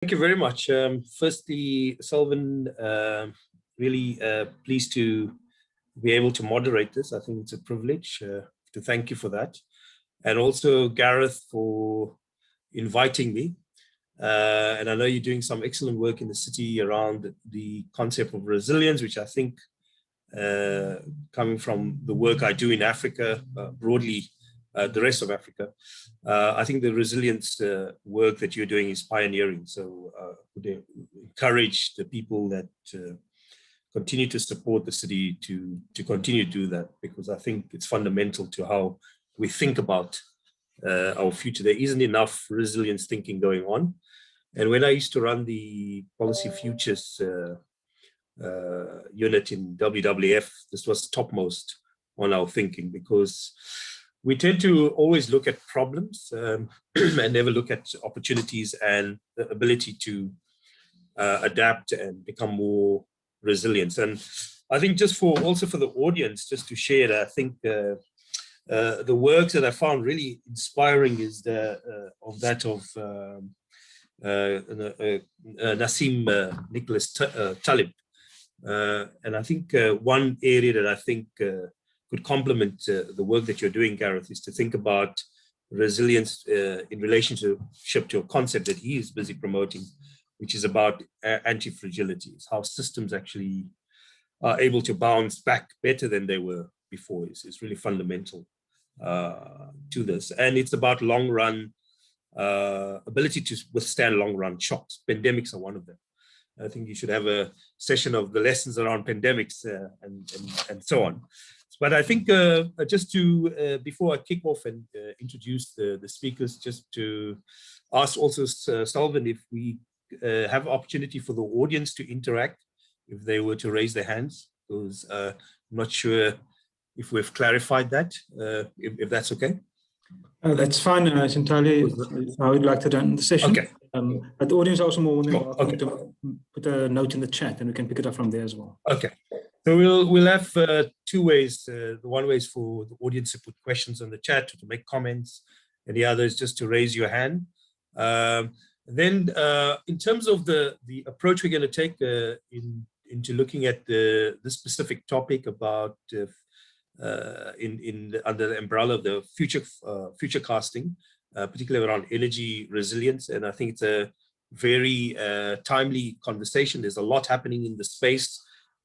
Thank you very much. Firstly, Selvin, really pleased to be able to moderate this. I think it's a privilege to thank you for that. And also Gareth for inviting me. And I know you're doing some excellent work in the city around the concept of resilience, which I think coming from the work I do in Africa, broadly, the rest of Africa, I think the resilience work that you're doing is pioneering. So would encourage the people that continue to support the city to continue to do that, because I think it's fundamental to how we think about our future. There isn't enough resilience thinking going on. And when I used to run the Policy Futures unit in WWF, this was topmost on our thinking, because we tend to always look at problems and never look at opportunities and the ability to adapt and become more resilient. And I think just also for the audience, just to share that, I think the work that I found really inspiring is that of Nassim Nicholas Taleb. And I think one area that I think could complement the work that you're doing, Gareth, is to think about resilience in relationship to a concept that he is busy promoting, which is about anti-fragility. It's how systems actually are able to bounce back better than they were before. It's really fundamental to this. And it's about long-run ability to withstand long-run shocks. Pandemics are one of them. I think you should have a session of the lessons around pandemics and so on. But I think just to, before I kick off and introduce the speakers, just to ask also Selvin if we have opportunity for the audience to interact, if they were to raise their hands, because I'm not sure if we've clarified that, if that's okay. That's fine. It's entirely how we'd like to run the session. Okay. But the audience also more than welcome to put a note in the chat, and we can pick it up from there as well. Okay. So we'll have two ways. The one way is for the audience to put questions on the chat or to make comments, and the other is just to raise your hand. Then in terms of the approach we're going to take into looking at this specific topic about under the umbrella of the futurecasting, particularly around energy resilience. And I think it's a very timely conversation. There's a lot happening in the space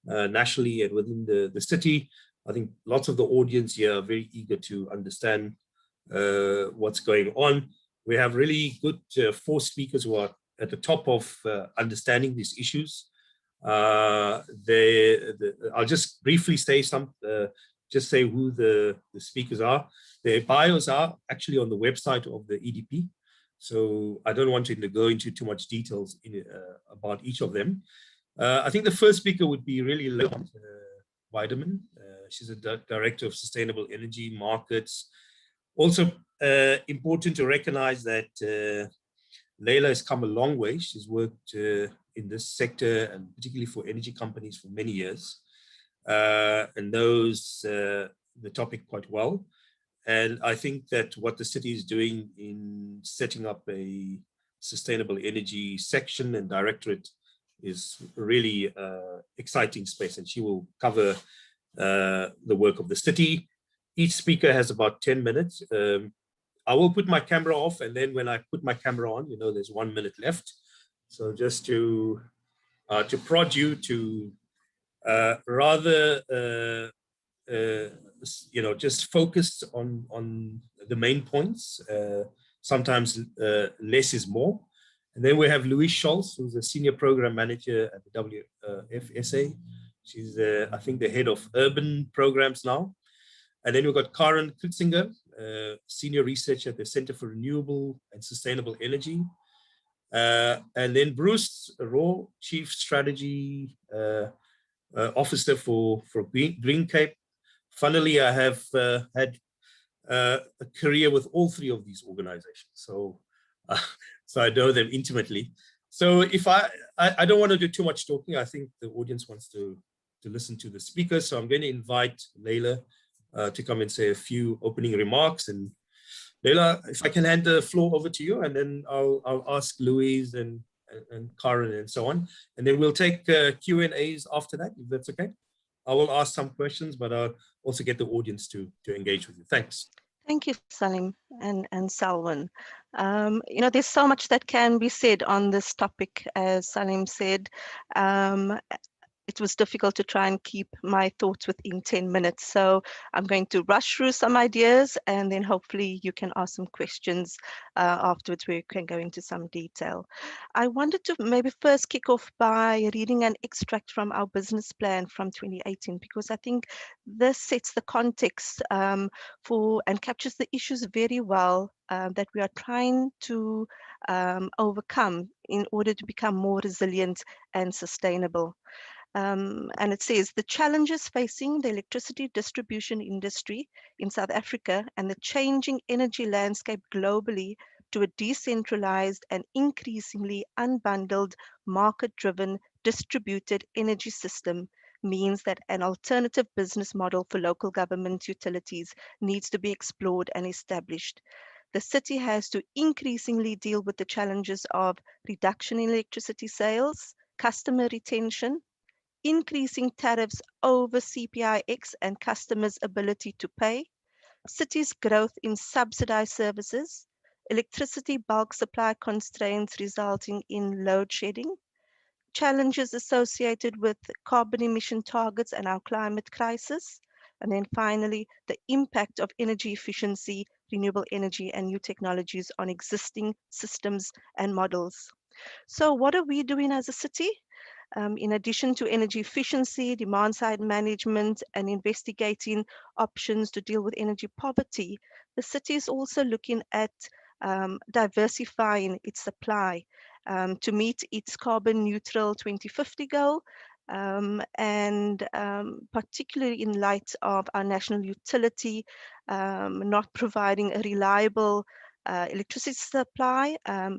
nationally and within the city. I think lots of the audience here are very eager to understand what's going on. We have really good 4 speakers who are at the top of understanding these issues. I'll just briefly say just say who the speakers are. Their bios are actually on the website of the EDP. So I don't want to go into too much details about each of them. I think the first speaker would be really Leila Weideman. She's a director of sustainable energy markets. Also important to recognize that Leila has come a long way. She's worked in this sector and particularly for energy companies for many years and knows the topic quite well. And I think that what the city is doing in setting up a sustainable energy section and directorate is really exciting space, and she will cover the work of the city. Each speaker has about 10 minutes. I will put my camera off, and then when I put my camera on, there's 1 minute left. So just to prod you to rather just focus on the main points. Sometimes less is more. And then we have Louise Scholz, who's a senior program manager at the WFSA. She's, I think, the head of urban programs now. And then we've got Karen Kritzinger, senior researcher at the Center for Renewable and Sustainable Energy. And then Bruce Raw, chief strategy officer for Green Cape. Funnily, I have had a career with all 3 of these organizations. So I know them intimately. So if I don't want to do too much talking. I think the audience wants to listen to the speakers. So I'm going to invite Leila to come and say a few opening remarks. And Leila, if I can hand the floor over to you, and then I'll ask Louise and and Karen and so on. And then we'll take Q&As after that, if that's okay. I will ask some questions, but I'll also get the audience to engage with you. Thanks. Thank you, Saliem and Salwan. There's so much that can be said on this topic, as Saliem said. It was difficult to try and keep my thoughts within 10 minutes. So I'm going to rush through some ideas, and then hopefully you can ask some questions afterwards where we can go into some detail. I wanted to maybe first kick off by reading an extract from our business plan from 2018, because I think this sets the context for and captures the issues very well that we are trying to overcome in order to become more resilient and sustainable. And it says the challenges facing the electricity distribution industry in South Africa and the changing energy landscape globally to a decentralized and increasingly unbundled, market-driven, distributed energy system means that an alternative business model for local government utilities needs to be explored and established. The city has to increasingly deal with the challenges of reduction in electricity sales, customer retention, increasing tariffs over CPIX and customers' ability to pay, cities' growth in subsidized services, electricity bulk supply constraints resulting in load shedding, challenges associated with carbon emission targets and our climate crisis, and then finally, the impact of energy efficiency, renewable energy, and new technologies on existing systems and models. So what are we doing as a city? In addition to energy efficiency, demand side management, and investigating options to deal with energy poverty, the city is also looking at diversifying its supply to meet its carbon neutral 2050 goal, and particularly in light of our national utility not providing a reliable electricity supply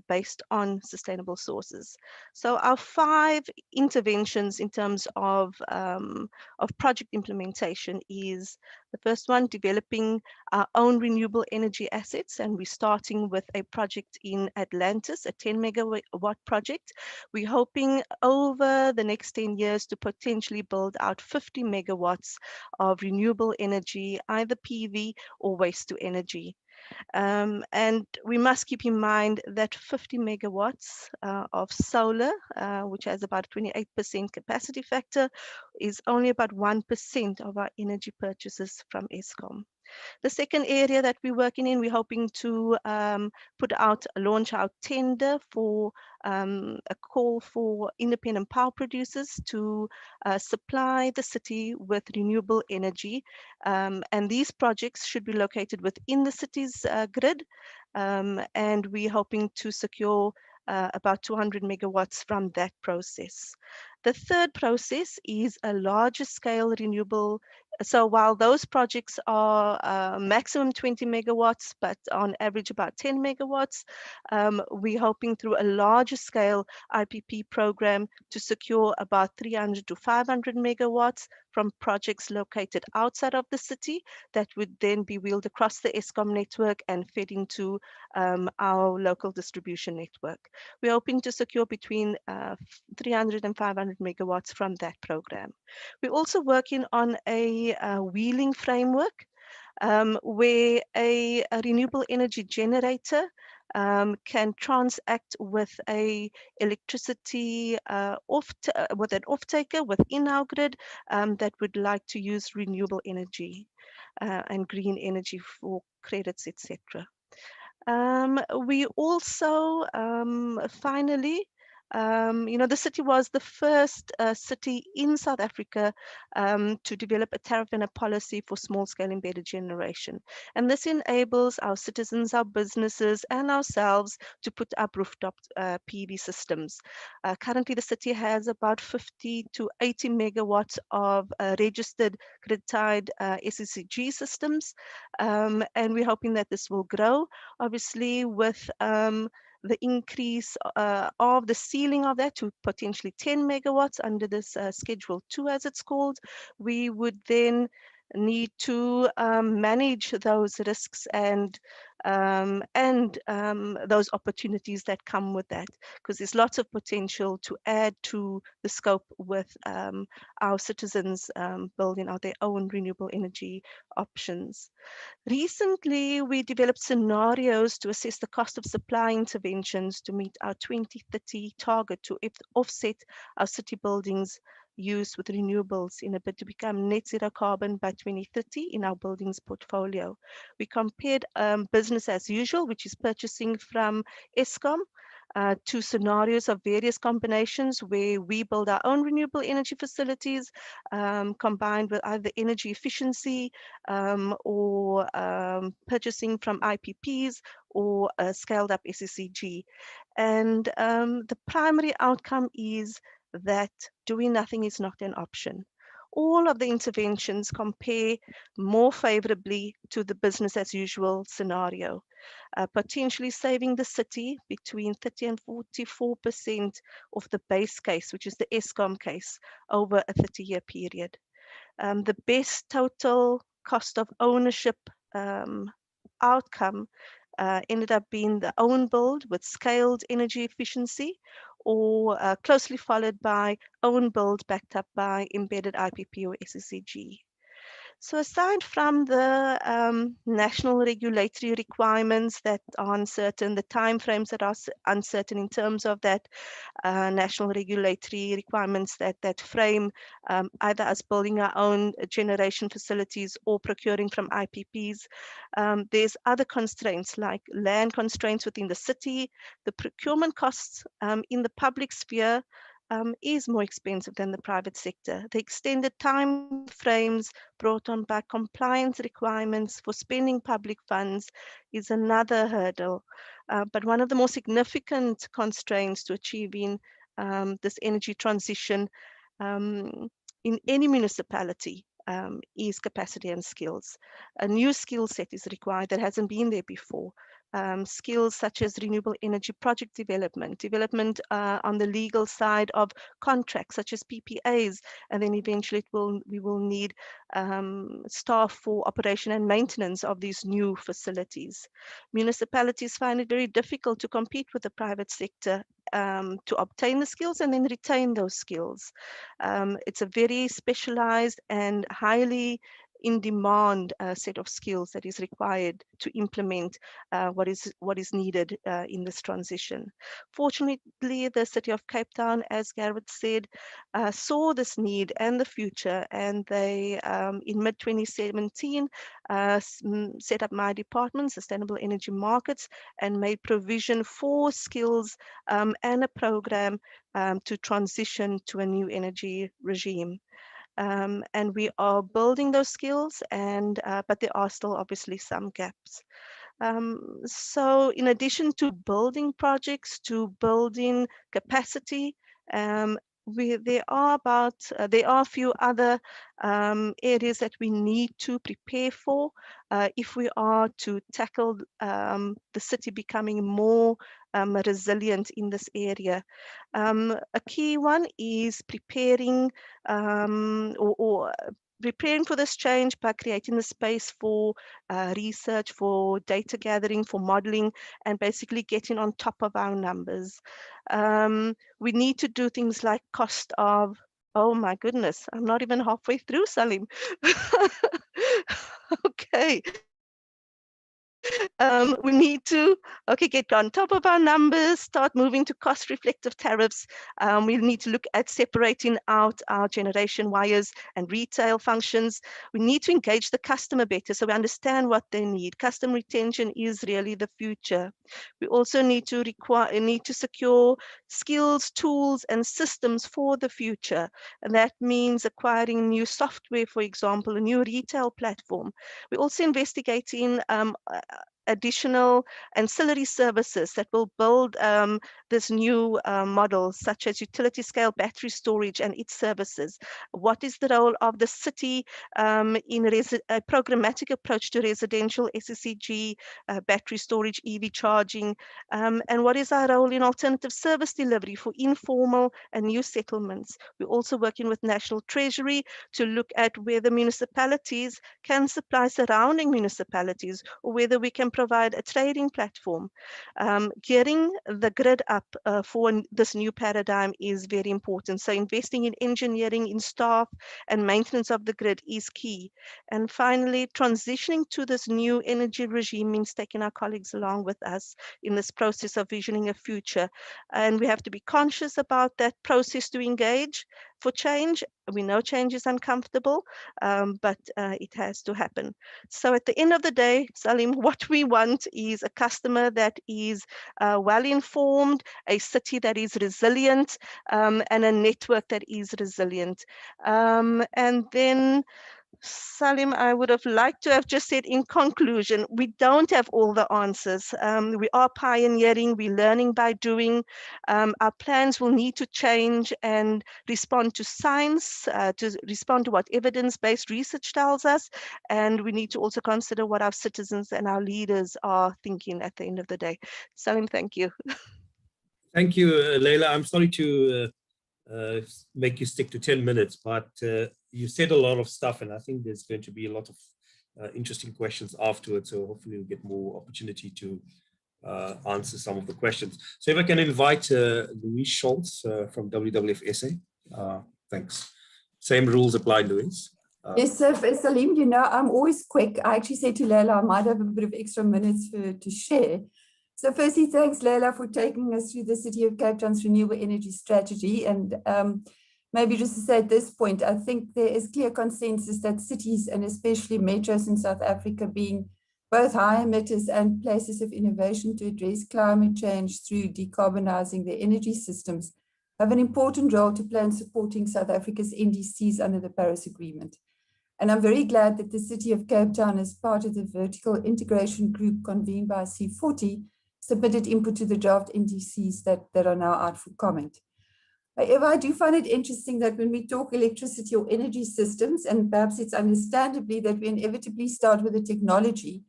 based on sustainable sources. So our 5 interventions in terms of project implementation is the first one, developing our own renewable energy assets, and we're starting with a project in Atlantis, a 10 megawatt project. We're hoping over the next 10 years to potentially build out 50 megawatts of renewable energy, either PV or waste to energy. And we must keep in mind that 50 megawatts of solar, which has about 28% capacity factor, is only about 1% of our energy purchases from Eskom. The second area that we're working in, we're hoping to launch our tender for a call for independent power producers to supply the city with renewable energy. And these projects should be located within the city's grid. And we're hoping to secure about 200 megawatts from that process. The third process is a larger scale renewable. So while those projects are maximum 20 megawatts, but on average about 10 megawatts, we're hoping through a larger scale IPP program to secure about 300 to 500 megawatts from projects located outside of the city that would then be wheeled across the Eskom network and fed into our local distribution network. We're hoping to secure between 300 and 500 megawatts from that program. We're also working on a wheeling framework where a renewable energy generator can transact with a electricity with an off-taker within our grid that would like to use renewable energy and green energy for credits, etc. We also finally, the city was the first city in South Africa to develop a tariff and a policy for small-scale embedded generation. And this enables our citizens, our businesses, and ourselves to put up rooftop PV systems. Currently, the city has about 50 to 80 megawatts of registered grid-tied SECG systems, and we're hoping that this will grow. Obviously, with the increase of the ceiling of that to potentially 10 megawatts under this Schedule 2, as it's called, we would then need to manage those risks and those opportunities that come with that, because there's lots of potential to add to the scope with our citizens building out their own renewable energy options. Recently, we developed scenarios to assess the cost of supply interventions to meet our 2030 target to offset our city buildings use with renewables in a bid to become net zero carbon by 2030 in our buildings portfolio. We compared business as usual, which is purchasing from Eskom, to scenarios of various combinations where we build our own renewable energy facilities combined with either energy efficiency or purchasing from IPPs or a scaled up SSCG. And the primary outcome is that doing nothing is not an option. All of the interventions compare more favorably to the business as usual scenario, potentially saving the city between 30 and 44% of the base case, which is the Eskom case, over a 30-year period. The best total cost of ownership outcome ended up being the own build with scaled energy efficiency, or closely followed by own build backed up by embedded IPP or SSCG. So aside from the national regulatory requirements that are uncertain, the timeframes that are uncertain in terms of that national regulatory requirements that frame either us building our own generation facilities or procuring from IPPs, there's other constraints like land constraints within the city. The procurement costs in the public sphere is more expensive than the private sector. The extended time frames brought on by compliance requirements for spending public funds is another hurdle. But one of the more significant constraints to achieving this energy transition in any municipality is capacity and skills. A new skill set is required that hasn't been there before. Skills such as renewable energy project development on the legal side of contracts such as PPAs, and then eventually we will need staff for operation and maintenance of these new facilities. Municipalities find it very difficult to compete with the private sector to obtain the skills and then retain those skills. It's a very specialized and highly in demand set of skills that is required to implement what is needed in this transition. Fortunately, the city of Cape Town, as Garrett said, saw this need and the future, and they in mid-2017 set up my department, Sustainable Energy Markets, and made provision for skills and a program to transition to a new energy regime. And we are building those skills, and but there are still obviously some gaps. So in addition to building projects, to building capacity, there are a few other areas that we need to prepare for if we are to tackle the city becoming more resilient in this area. A key one is preparing preparing for this change by creating the space for research, for data gathering, for modeling, and basically getting on top of our numbers. We need to do things like cost of, oh my goodness, I'm not even halfway through, Saliem. Okay. We need to get on top of our numbers, start moving to cost reflective tariffs. We need to look at separating out our generation wires and retail functions. We need to engage the customer better so we understand what they need. Customer retention is really the future. We also need to secure skills, tools, and systems for the future. And that means acquiring new software, for example, a new retail platform. We're also investigating additional ancillary services that will build this new model, such as utility scale battery storage and its services. What is the role of the city in a programmatic approach to residential SSCG, battery storage, EV charging, and what is our role in alternative service delivery for informal and new settlements? We're also working with National Treasury to look at whether municipalities can supply surrounding municipalities, or whether we can provide a trading platform. Getting the grid up for this new paradigm is very important. So investing in engineering, in staff and maintenance of the grid is key. And finally, transitioning to this new energy regime means taking our colleagues along with us in this process of visioning a future. And we have to be conscious about that process to engage for change. We know change is uncomfortable, but it has to happen. So at the end of the day, Saliem, what we want is a customer that is well informed, a city that is resilient, and a network that is resilient. And then, Saliem, I would have liked to have just said in conclusion, we don't have all the answers. We are pioneering, we're learning by doing. Our plans will need to change and respond to science, to respond to what evidence-based research tells us. And we need to also consider what our citizens and our leaders are thinking at the end of the day. Saliem, thank you. Thank you, Leila. I'm sorry to make you stick to 10 minutes, but you said a lot of stuff, and I think there's going to be a lot of interesting questions afterwards, so hopefully we'll get more opportunity to answer some of the questions. So if I can invite Louis Schultz from WWF SA. Thanks. Same rules apply, Louis. Yes, sir. Saliem, you know, I'm always quick. I actually said to Leila I might have a bit of extra minutes to share. So firstly, thanks, Leila, for taking us through the City of Cape Town's renewable energy strategy. And maybe just to say at this point, I think there is clear consensus that cities, and especially metros in South Africa, being both high emitters and places of innovation to address climate change through decarbonizing their energy systems, have an important role to play in supporting South Africa's NDCs under the Paris Agreement. And I'm very glad that the City of Cape Town, as part of the vertical integration group convened by C40, submitted input to the draft NDCs that are now out for comment. However, I do find it interesting that when we talk electricity or energy systems, and perhaps it's understandably that we inevitably start with the technology,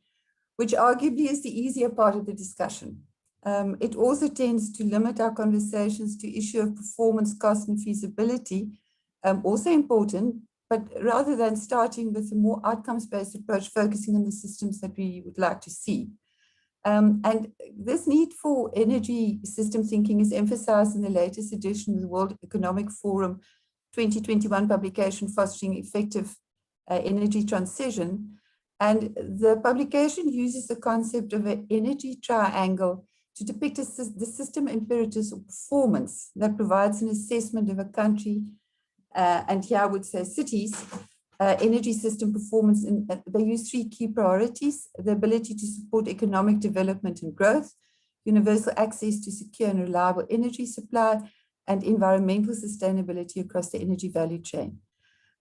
which arguably is the easier part of the discussion. It also tends to limit our conversations to issue of performance, cost, and feasibility, also important, but rather than starting with a more outcomes-based approach, focusing on the systems that we would like to see. And this need for energy system thinking is emphasized in the latest edition of the World Economic Forum 2021 publication, Fostering Effective Energy Transition. And the publication uses the concept of an energy triangle to depict the system imperatives of performance that provides an assessment of a country, and here I would say cities, energy system performance. They use three key priorities: the ability to support economic development and growth, universal access to secure and reliable energy supply, and environmental sustainability across the energy value chain.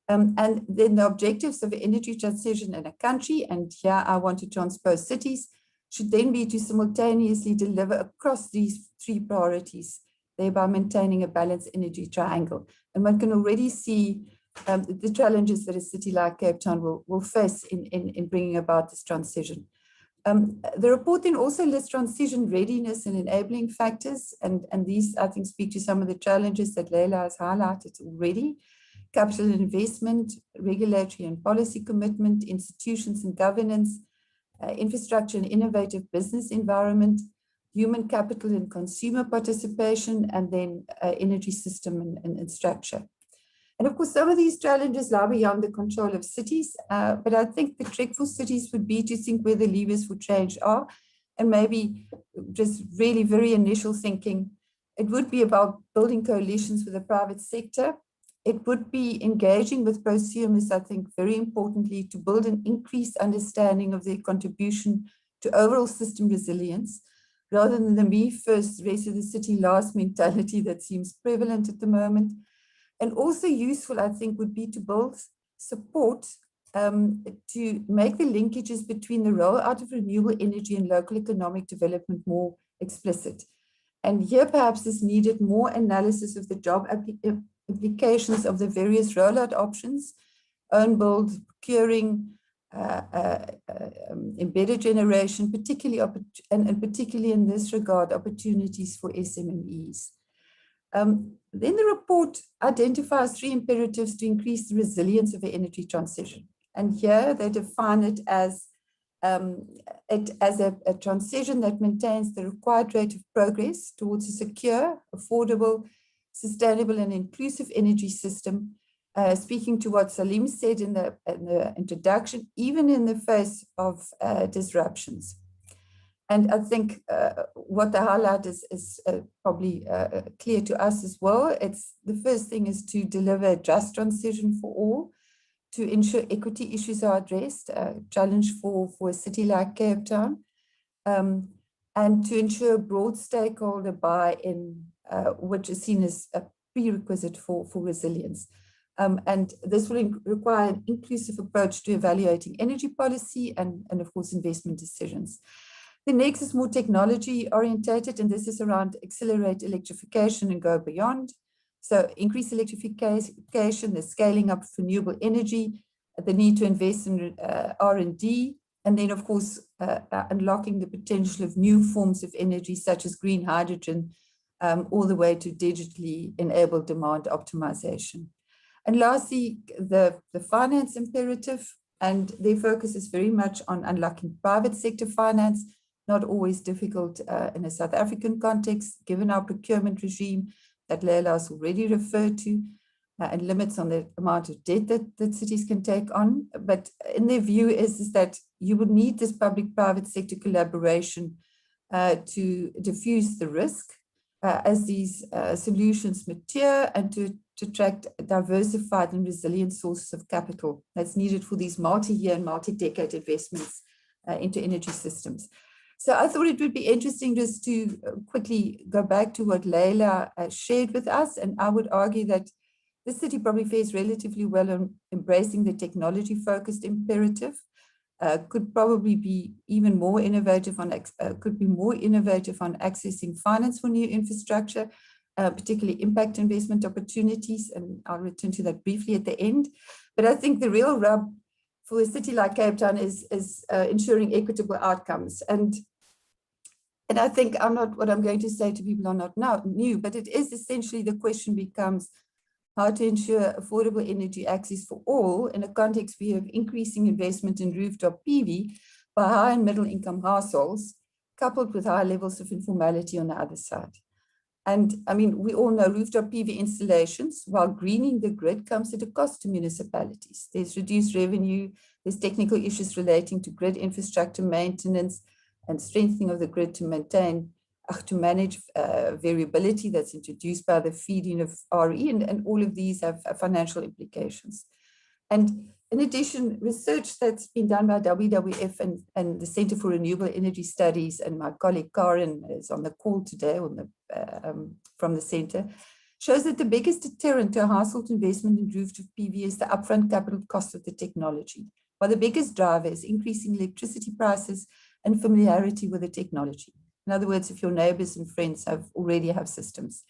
And then the objectives of energy transition in a country, and here I want to transpose cities, should then be to simultaneously deliver across these three priorities, thereby maintaining a balanced energy triangle. And one can already see the challenges that a city like Cape Town will face in bringing about this transition. The report then also lists transition readiness and enabling factors, and these, I think, speak to some of the challenges that Leila has highlighted already: capital investment, regulatory and policy commitment, institutions and governance, infrastructure and innovative business environment, human capital and consumer participation, and then energy system and structure. And of course, some of these challenges lie beyond the control of cities, but I think the trick for cities would be to think where the levers for change are, and maybe just really very initial thinking. It would be about building coalitions with the private sector. It would be engaging with prosumers, I think, very importantly, to build an increased understanding of their contribution to overall system resilience, rather than the me first, rest of the city last mentality that seems prevalent at the moment. And also useful, I think, would be to build support to make the linkages between the rollout of renewable energy and local economic development more explicit. And here perhaps is needed more analysis of the job applications of the various rollout options, own build, procuring, embedded generation, and particularly in this regard, opportunities for SMMEs. Then the report identifies 3 imperatives to increase the resilience of the energy transition. And here they define it as a transition that maintains the required rate of progress towards a secure, affordable, sustainable, and inclusive energy system. Speaking to what Saliem said in the introduction, even in the face of disruptions. And I think what the highlight is probably clear to us as well. It's the first thing is to deliver a just transition for all, to ensure equity issues are addressed, a challenge for a city like Cape Town, and to ensure broad stakeholder buy-in, which is seen as a prerequisite for resilience. And this will require an inclusive approach to evaluating energy policy and of course, investment decisions. The next is more technology orientated, and this is around accelerate electrification and go beyond. So increase electrification, the scaling up of renewable energy, the need to invest in R&D, and then of course, unlocking the potential of new forms of energy such as green hydrogen, all the way to digitally enabled demand optimization. And lastly, the finance imperative, and their focus is very much on unlocking private sector finance, not always difficult in a South African context, given our procurement regime that Leila has already referred to, and limits on the amount of debt that cities can take on. But in their view is that you would need this public-private sector collaboration to diffuse the risk as these solutions mature, and to attract diversified and resilient sources of capital that's needed for these multi-year and multi-decade investments into energy systems. So I thought it would be interesting just to quickly go back to what Leila shared with us. And I would argue that the city probably fares relatively well on embracing the technology-focused imperative, could probably be even more innovative on, accessing finance for new infrastructure, particularly impact investment opportunities. And I'll return to that briefly at the end. But I think the real rub for a city like Cape Town is ensuring equitable outcomes. And I think what I'm going to say to people are not new, but it is essentially the question becomes how to ensure affordable energy access for all in a context we have increasing investment in rooftop PV by high and middle income households, coupled with high levels of informality on the other side. And I mean, we all know rooftop PV installations, while greening the grid, comes at a cost to municipalities. There's reduced revenue, there's technical issues relating to grid infrastructure maintenance and strengthening of the grid to manage variability that's introduced by the feeding of RE, and all of these have financial implications. And in addition, research that's been done by WWF and the Center for Renewable Energy Studies, and my colleague Karen is on the call today from the center, shows that the biggest deterrent to a household investment in rooftop PV is the upfront capital cost of the technology, while the biggest driver is increasing electricity prices and familiarity with the technology. In other words, if your neighbors and friends already have systems.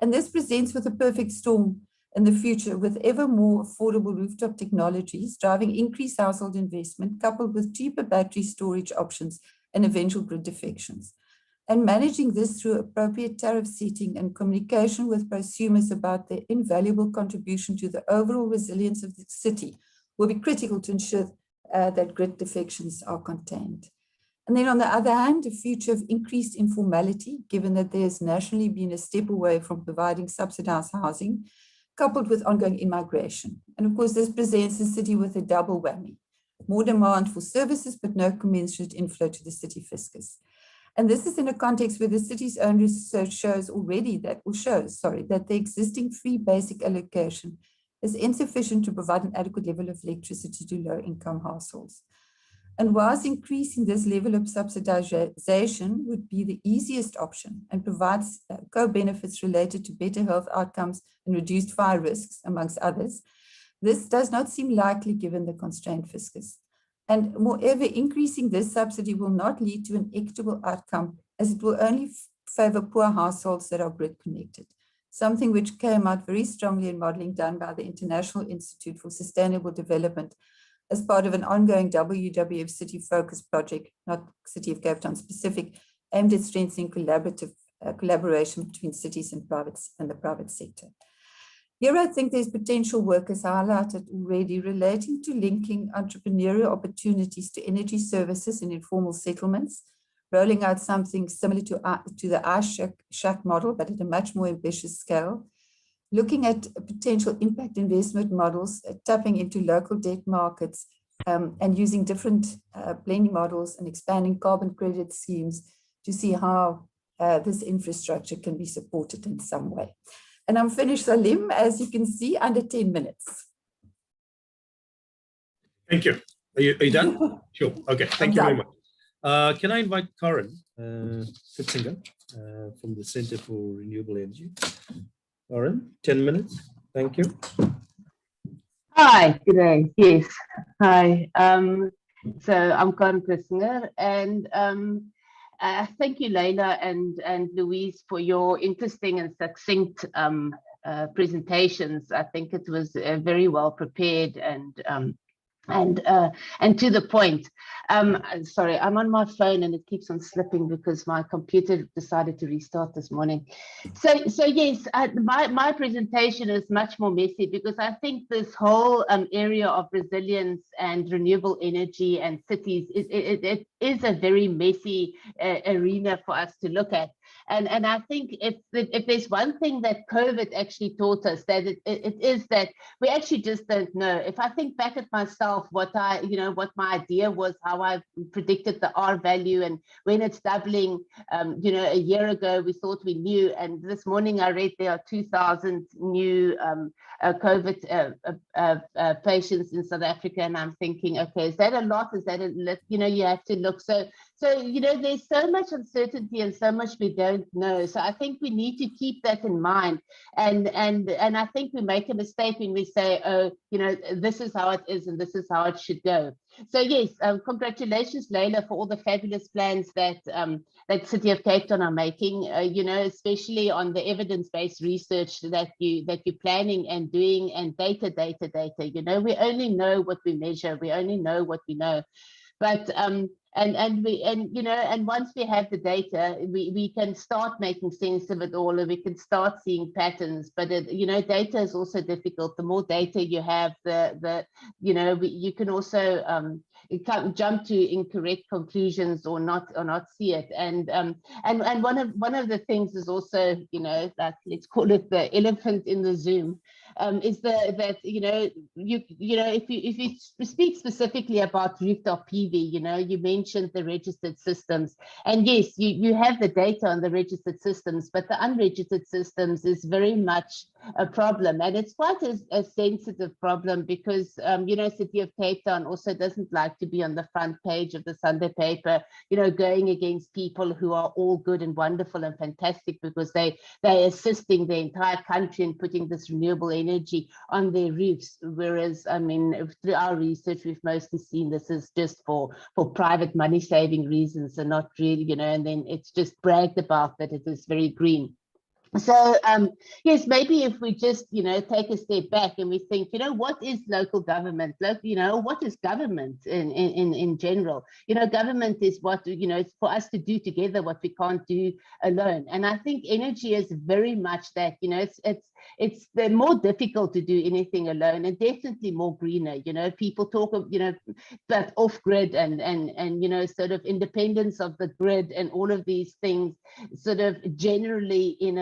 And this presents with a perfect storm in the future, with ever more affordable rooftop technologies driving increased household investment, coupled with cheaper battery storage options and eventual grid defections. And managing this through appropriate tariff setting and communication with prosumers about their invaluable contribution to the overall resilience of the city will be critical to ensure that grid defections are contained. And then on the other hand, a future of increased informality, given that there's nationally been a step away from providing subsidized housing, coupled with ongoing immigration. And of course, this presents the city with a double whammy: more demand for services, but no commensurate inflow to the city fiscus. And this is in a context where the city's own research shows that the existing free basic allocation is insufficient to provide an adequate level of electricity to low-income households. And whilst increasing this level of subsidization would be the easiest option and provides co-benefits related to better health outcomes and reduced fire risks, amongst others, This does not seem likely given the constrained fiscus. And moreover, increasing this subsidy will not lead to an equitable outcome, as it will only favor poor households that are grid connected, something which came out very strongly in modeling done by the International Institute for Sustainable Development as part of an ongoing WWF City Focus project, not City of Cape Town specific, aimed at strengthening collaboration between cities and the private sector. Here, I think there's potential work, as highlighted already, relating to linking entrepreneurial opportunities to energy services in informal settlements, rolling out something similar to the iShack model, but at a much more ambitious scale, looking at potential impact investment models, tapping into local debt markets, and using different blending models and expanding carbon credit schemes to see how this infrastructure can be supported in some way. And I'm finished, Saliem, as you can see, under 10 minutes. Thank you. Are you done? Sure. Okay. Thank you very much. Can I invite Karen Fitzinger from the Center for Renewable Energy? Karen, 10 minutes. Thank you. Hi, good day. Yes. Hi. So I'm Karen Fitzinger, and thank you, Leila and Louise, for your interesting and succinct presentations. I think it was very well prepared and to the point. Sorry, I'm on my phone and it keeps on slipping because my computer decided to restart this morning. So yes, my presentation is much more messy because I think this whole area of resilience and renewable energy and cities, it is a very messy arena for us to look at. And I think if there's one thing that COVID actually taught us, that it is that we actually just don't know. If I think back at myself, what my idea was, how I predicted the R value, and when it's doubling, a year ago we thought we knew, and this morning I read there are 2,000 new COVID patients in South Africa, and I'm thinking, okay, is that a lot? Is that you have to look. So there's so much uncertainty and so much we don't know. So I think we need to keep that in mind. And I think we make a mistake when we say, oh, this is how it is and this is how it should go. So yes, congratulations, Leila, for all the fabulous plans that City of Cape Town are making. Especially on the evidence-based research that you're planning and doing, and data. We only know what we measure. We only know what we know. But and once we have the data, we can start making sense of it all, and we can start seeing patterns. But data is also difficult. The more data you have, you can also jump to incorrect conclusions or not see it. And one of the things is also, like, let's call it the elephant in the Zoom. Is that if you speak specifically about rooftop PV, you mentioned the registered systems, and yes, you have the data on the registered systems, but the unregistered systems is very much a problem, and it's quite a sensitive problem because City of Cape Town also doesn't like to be on the front page of the Sunday paper, going against people who are all good and wonderful and fantastic because they're assisting the entire country in putting this renewable energy on their roofs, whereas through our research we've mostly seen this is just for private money saving reasons and not really, and then it's just bragged about that it is very green. So yes, maybe if we just take a step back and we think, what is local government? What is government in general? Government is what it's for us to do together what we can't do alone. And I think energy is very much that. It's more difficult to do anything alone, and definitely more greener. People talk of but off grid and sort of independence of the grid and all of these things, sort of generally in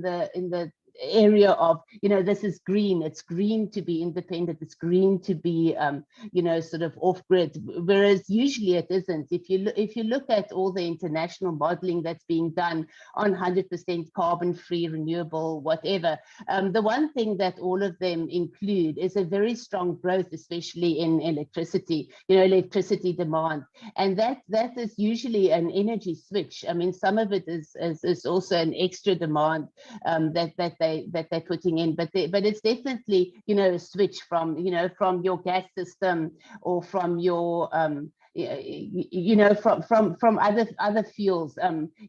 the area of this is green. It's green to be independent. It's green to be sort of off grid, whereas usually it isn't. If you look at all the international modeling that's being done on 100% carbon free, renewable, whatever, the one thing that all of them include is a very strong growth, especially in electricity, electricity demand, and that is usually an energy switch. Some of it is also an extra demand that they they're putting in, but it's definitely, you know, a switch from, you know, from your gas system or from your you know, from other fuels,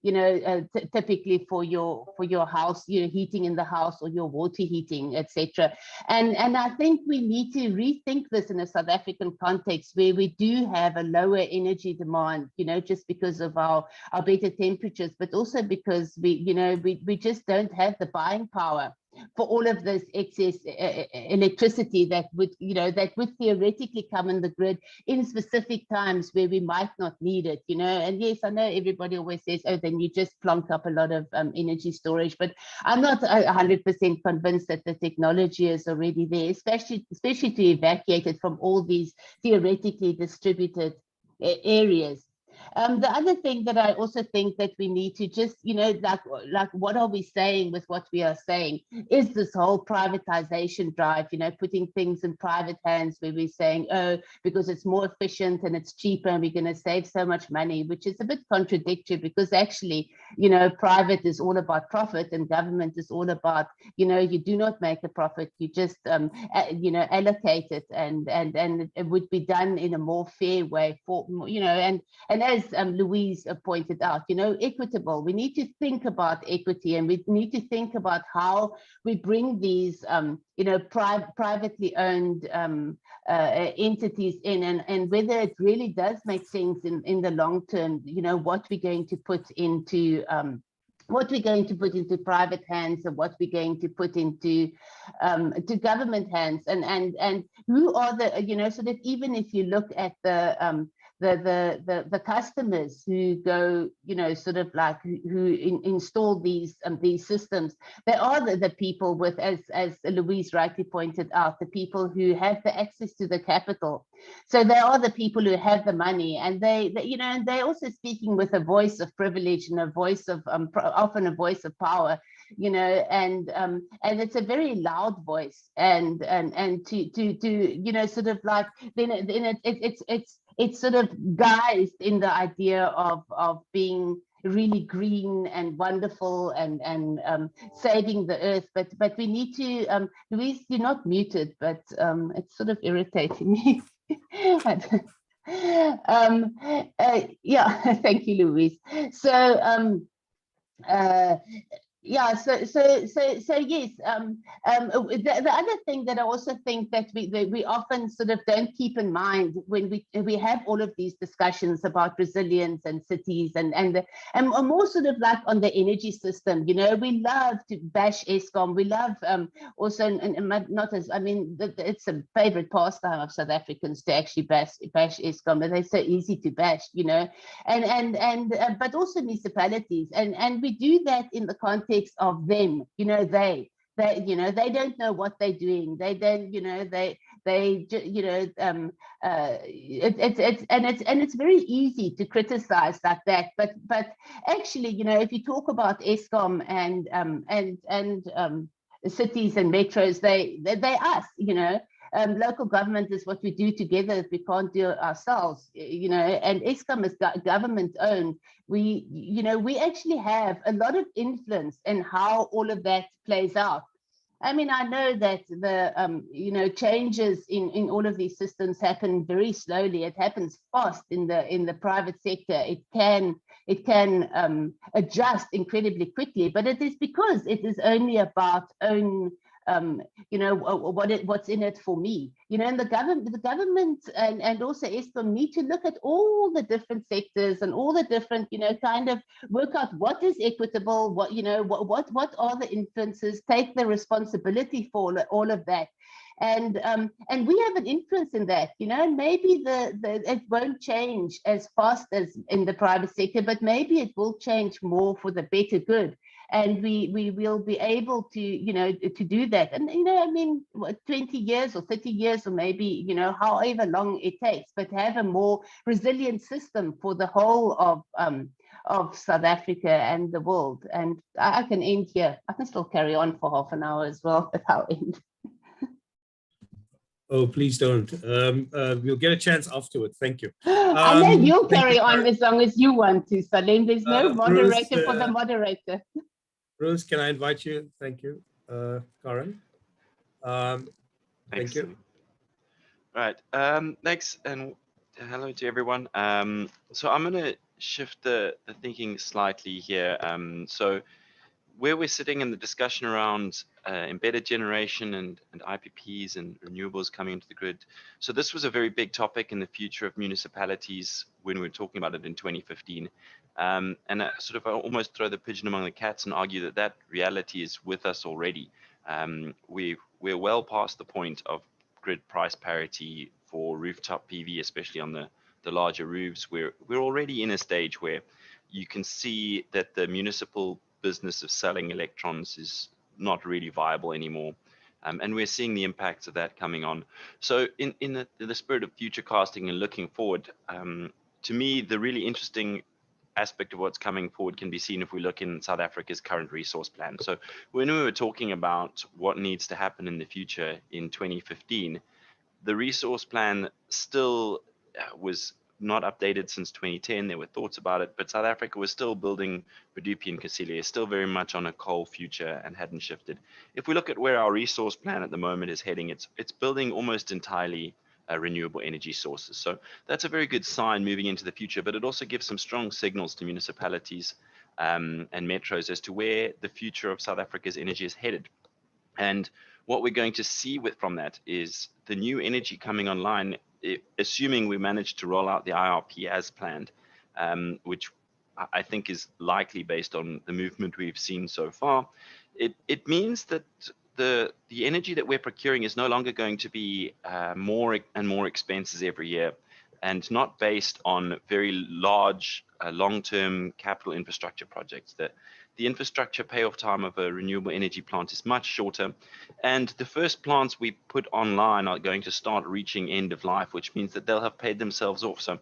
you know, typically for your house, you know, heating in the house or your water heating, etc. And I think we need to rethink this in a South African context where we do have a lower energy demand, you know, just because of our better temperatures, but also because we just don't have the buying power for all of this excess electricity that would theoretically come in the grid in specific times where we might not need it, you know. And yes, I know everybody always says, oh, then you just plonk up a lot of energy storage, but I'm not 100% convinced that the technology is already there, especially to evacuate it from all these theoretically distributed areas. The other thing that I also think that we need to just, you know, like what are we saying with what we are saying is this whole privatization drive, you know, putting things in private hands where we're saying, oh, because it's more efficient and it's cheaper and we're going to save so much money, which is a bit contradictory because actually, you know, private is all about profit and government is all about, you know, you do not make a profit, you just, you know, allocate it and it would be done in a more fair way for, you know, and as Louise pointed out, you know, equitable. We need to think about equity and we need to think about how we bring these, you know, privately owned entities in and whether it really does make sense in the long term, you know, what we're going to put into private hands and what we're going to put into to government hands and who are the, you know, so that even if you look at the customers who go, you know, sort of like who install these systems, they are the people with, as Louise rightly pointed out, the people who have the access to the capital. So they are the people who have the money, and they you know, and they're also speaking with a voice of privilege and a voice of often a voice of power, you know, and it's a very loud voice, and to you know, sort of like then it's sort of guised in the idea of being really green and wonderful and saving the earth, but we need to Louise, you're not muted, but it's sort of irritating me. Yeah, thank you, Louise. So yeah, so yes. The other thing that I also think that we often sort of don't keep in mind when we have all of these discussions about resilience and cities and more sort of like on the energy system. You know, we love to bash Eskom. We love also not as, I mean, it's a favorite pastime of South Africans to actually bash Eskom, but they're so easy to bash. You know, and but also municipalities, and we do that in the context of them, you know, they you know, they don't know what they're doing. They don't, you know, you know, it's very easy to criticize like that. But actually, you know, if you talk about Eskom and cities and metros, they us, you know. Local government is what we do together if we can't do it ourselves, you know, and Eskom is government owned. We, you know, we actually have a lot of influence in how all of that plays out. I mean, I know that the, you know, changes in all of these systems happen very slowly. It happens fast in the private sector. It can adjust incredibly quickly, but it is because it is only about own, you know, what's in it for me, you know, and the government and also Eskom need to look at all the different sectors and all the different, you know, kind of work out what is equitable, what, you know, what are the influences, take the responsibility for all of that. And we have an influence in that, you know, and maybe it won't change as fast as in the private sector, but maybe it will change more for the better good. And we will be able to, you know, to do that. And, you know, I mean, 20 years or 30 years or maybe, you know, however long it takes, but have a more resilient system for the whole of South Africa and the world. And I can end here. I can still carry on for half an hour as well, but I'll end. Oh, please don't. We'll get a chance afterwards. Thank you. I know you'll carry on as long as you want to, Saliem. There's no moderator Rose, for the moderator. Rose, can I invite you? Thank you. Karen. Thank Thanks. you. Right. Thanks, and hello to everyone. So I'm going to shift the thinking slightly here. So where we're sitting in the discussion around embedded generation and IPPs and renewables coming into the grid. So this was a very big topic in the future of municipalities when we were talking about it in 2015. And I sort of almost throw the pigeon among the cats and argue that that reality is with us already. We're well past the point of grid price parity for rooftop PV, especially on the larger roofs. We're already in a stage where you can see that the municipal business of selling electrons is not really viable anymore. And we're seeing the impacts of that coming on. So in the spirit of future casting and looking forward, to me, the really interesting aspect of what's coming forward can be seen if we look in South Africa's current resource plan. So when we were talking about what needs to happen in the future in 2015, the resource plan still was not updated since 2010. There were thoughts about it, but South Africa was still building Medupi and Kusile, still very much on a coal future and hadn't shifted. If we look at where our resource plan at the moment is heading, it's building almost entirely renewable energy sources. So that's a very good sign moving into the future, but it also gives some strong signals to municipalities and metros as to where the future of South Africa's energy is headed. And what we're going to see from that is the new energy coming online, assuming we manage to roll out the IRP as planned, which I think is likely based on the movement we've seen so far. It means that the energy that we're procuring is no longer going to be more and more expenses every year, and not based on very large long-term capital infrastructure projects. The infrastructure payoff time of a renewable energy plant is much shorter, and the first plants we put online are going to start reaching end of life, which means that they'll have paid themselves off. So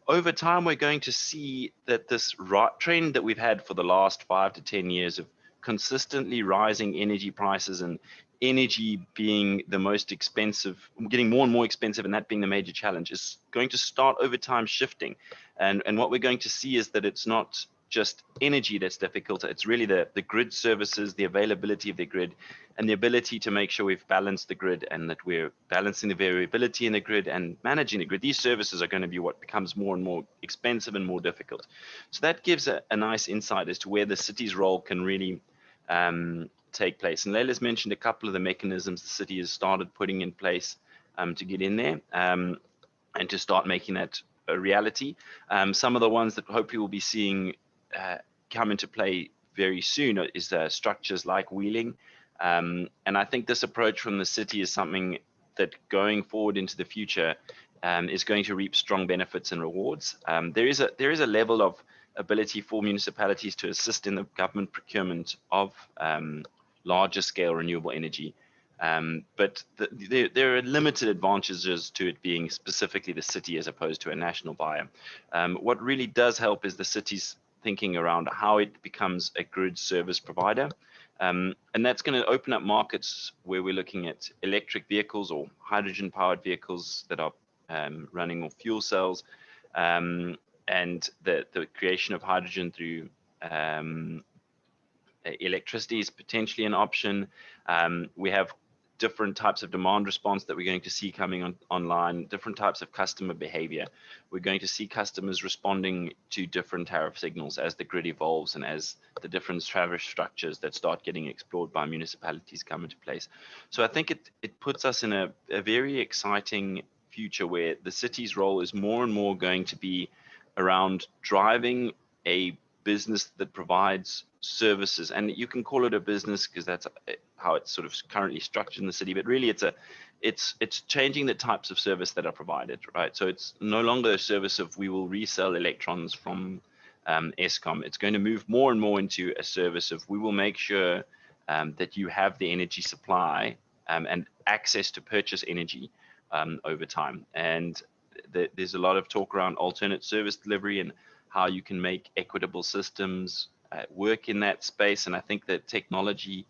over time, we're going to see that this trend that we've had for the last 5 to 10 years of consistently rising energy prices and energy being the most expensive, getting more and more expensive, and that being the major challenge, is going to start over time shifting. And what we're going to see is that it's not just energy that's difficult, it's really the grid services, the availability of the grid, and the ability to make sure we've balanced the grid and that we're balancing the variability in the grid and managing the grid. These services are going to be what becomes more and more expensive and more difficult. So that gives a nice insight as to where the city's role can really take place. And Leila's mentioned a couple of the mechanisms the city has started putting in place to get in there and to start making that a reality. Some of the ones that hopefully we'll be seeing come into play very soon is structures like wheeling. And I think this approach from the city is something that going forward into the future is going to reap strong benefits and rewards. There is a level of ability for municipalities to assist in the government procurement of larger scale renewable energy. But there are limited advantages to it being specifically the city as opposed to a national buyer. What really does help is the city's thinking around how it becomes a grid service provider. And that's going to open up markets where we're looking at electric vehicles or hydrogen powered vehicles that are running on fuel cells, and the creation of hydrogen through electricity is potentially an option. We have different types of demand response that we're going to see coming online, different types of customer behavior. We're going to see customers responding to different tariff signals as the grid evolves and as the different tariff structures that start getting explored by municipalities come into place. So I think it puts us in a very exciting future where the city's role is more and more going to be around driving a business that provides services, and you can call it a business because that's how it's sort of currently structured in the city, but really it's changing the types of service that are provided, right? So it's no longer a service of we will resell electrons from Eskom. It's going to move more and more into a service of we will make sure that you have the energy supply and access to purchase energy over time. And there's a lot of talk around alternate service delivery and how you can make equitable systems work in that space. And I think that technology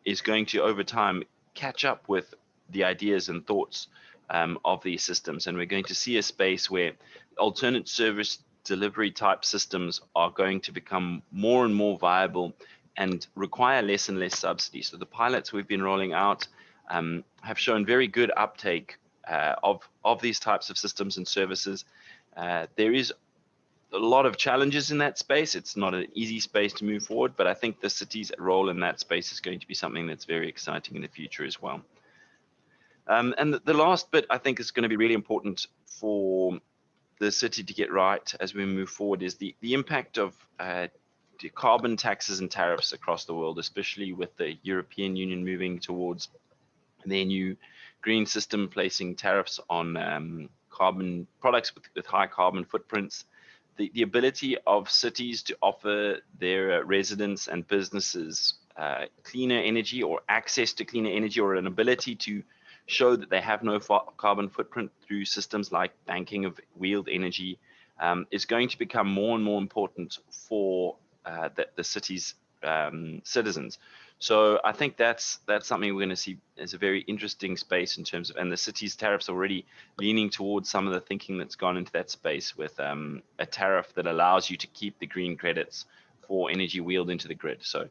is going to, over time, catch up with the ideas and thoughts of these systems. And we're going to see a space where alternate service delivery type systems are going to become more and more viable and require less and less subsidy. So the pilots we've been rolling out have shown very good uptake of these types of systems and services. There is a lot of challenges in that space. It's not an easy space to move forward, but I think the city's role in that space is going to be something that's very exciting in the future as well. And the last bit I think is going to be really important for the city to get right as we move forward is the impact of carbon taxes and tariffs across the world, especially with the European Union moving towards their new green system, placing tariffs on carbon products with high carbon footprints. The ability of cities to offer their residents and businesses cleaner energy or access to cleaner energy, or an ability to show that they have no carbon footprint through systems like banking of wheeled energy is going to become more and more important for the city's citizens. So I think that's something we're going to see as a very interesting space in terms of, and the city's tariffs are already leaning towards some of the thinking that's gone into that space with a tariff that allows you to keep the green credits for energy wheeled into the grid. So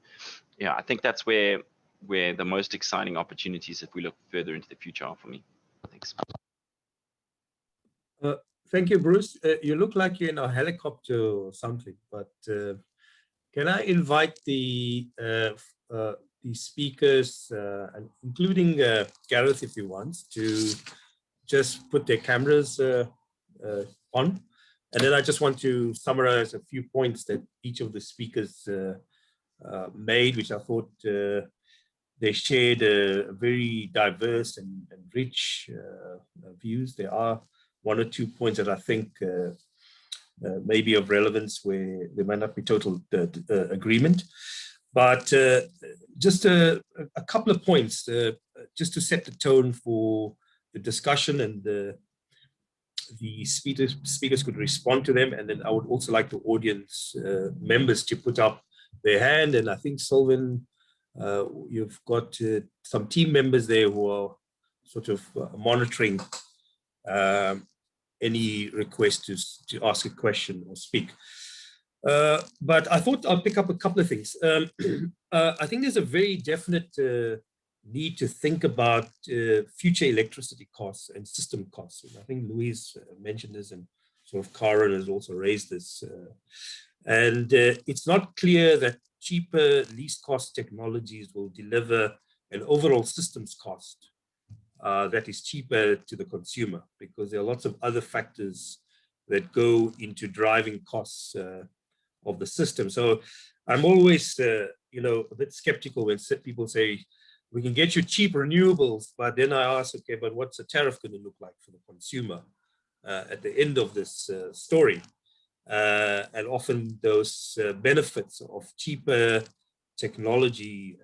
yeah, I think that's where the most exciting opportunities, if we look further into the future, are for me. Thanks. Thank you, Bruce. You look like you're in a helicopter or something, but can I invite the speakers, and including Gareth, if he wants, to just put their cameras on. And then I just want to summarize a few points that each of the speakers made, which I thought they shared a very diverse and rich views. There are one or two points that I think may be of relevance where there might not be total agreement. But just a couple of points just to set the tone for the discussion, and the speakers could respond to them. And then I would also like the audience members to put up their hand. And I think, Sylvan, you've got some team members there who are sort of monitoring any request to ask a question or speak. But I thought I'll pick up a couple of things. I think there's a very definite need to think about future electricity costs and system costs. And I think Louise mentioned this, and sort of Karen has also raised this. And it's not clear that cheaper least cost technologies will deliver an overall systems cost that is cheaper to the consumer, because there are lots of other factors that go into driving costs of the system. So I'm always, a bit skeptical when people say, we can get you cheap renewables, but then I ask, okay, but what's the tariff going to look like for the consumer at the end of this story? And often those benefits of cheaper technology,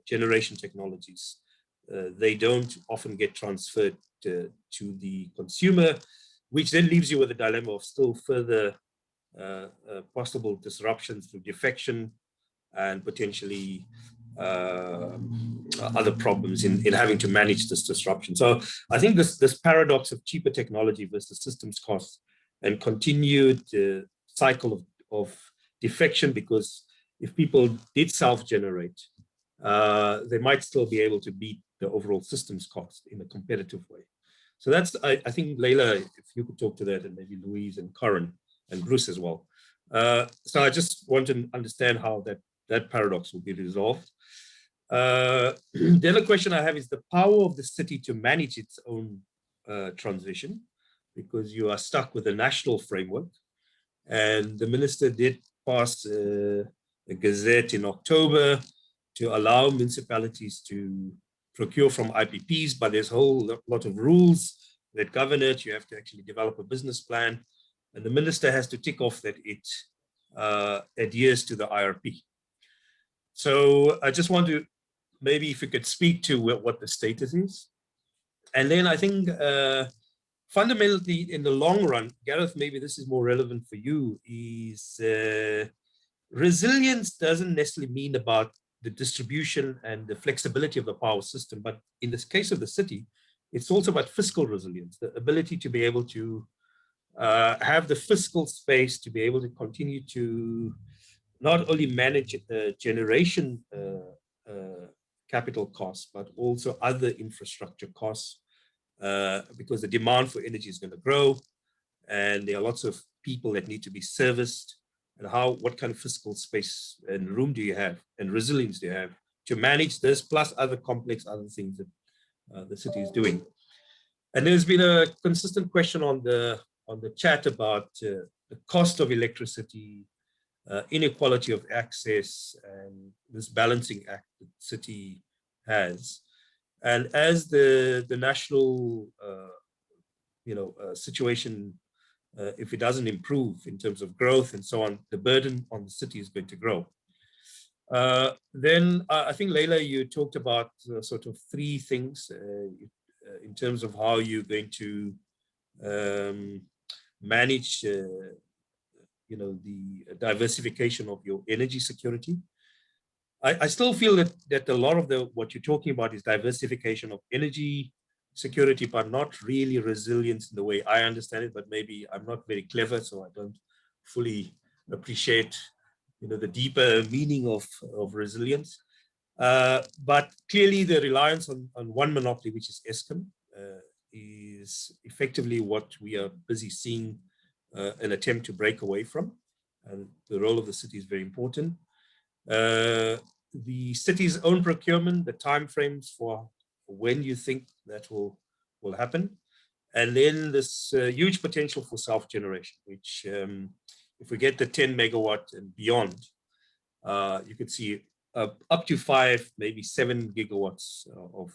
generation technologies, they don't often get transferred to the consumer, which then leaves you with a dilemma of still further possible disruptions through defection and potentially other problems in having to manage this disruption. So I think this paradox of cheaper technology versus systems costs and continued cycle of defection, because if people did self-generate, they might still be able to beat the overall systems cost in a competitive way. So that's, I think, Leila, if you could talk to that, and maybe Louise and Karen and Bruce as well. So I just want to understand how that paradox will be resolved. The other question I have is the power of the city to manage its own transition, because you are stuck with a national framework. And the minister did pass a gazette in October to allow municipalities to procure from IPPs, but there's a whole lot of rules that govern it. You have to actually develop a business plan, and the minister has to tick off that it adheres to the IRP. So I just want to, maybe if you could speak to what the status is. And then I think fundamentally in the long run, Gareth, maybe this is more relevant for you, is resilience doesn't necessarily mean about the distribution and the flexibility of the power system, but in this case of the city, it's also about fiscal resilience, the ability to be able to have the fiscal space to be able to continue to not only manage generation capital costs, but also other infrastructure costs, because the demand for energy is going to grow, and there are lots of people that need to be serviced. And what kind of fiscal space and room do you have, and resilience do you have to manage this, plus other complex other things that the city is doing. And there's been a consistent question on the chat about the cost of electricity, inequality of access, and this balancing act that the city has. And as the national situation, if it doesn't improve in terms of growth and so on, the burden on the city is going to grow. Then I think, Leila, you talked about sort of three things in terms of how you're going to manage the diversification of your energy security. I still feel that a lot of what you're talking about is diversification of energy security, but not really resilience in the way I understand it. But maybe I'm not very clever, so I don't fully appreciate the deeper meaning of resilience. But clearly the reliance on one monopoly, which is Eskom, is effectively what we are busy seeing an attempt to break away from. And the role of the city is very important. The city's own procurement, the timeframes for when you think that will happen. And then this huge potential for self-generation, which if we get the 10 megawatt and beyond, you could see up to 5, maybe 7 gigawatts of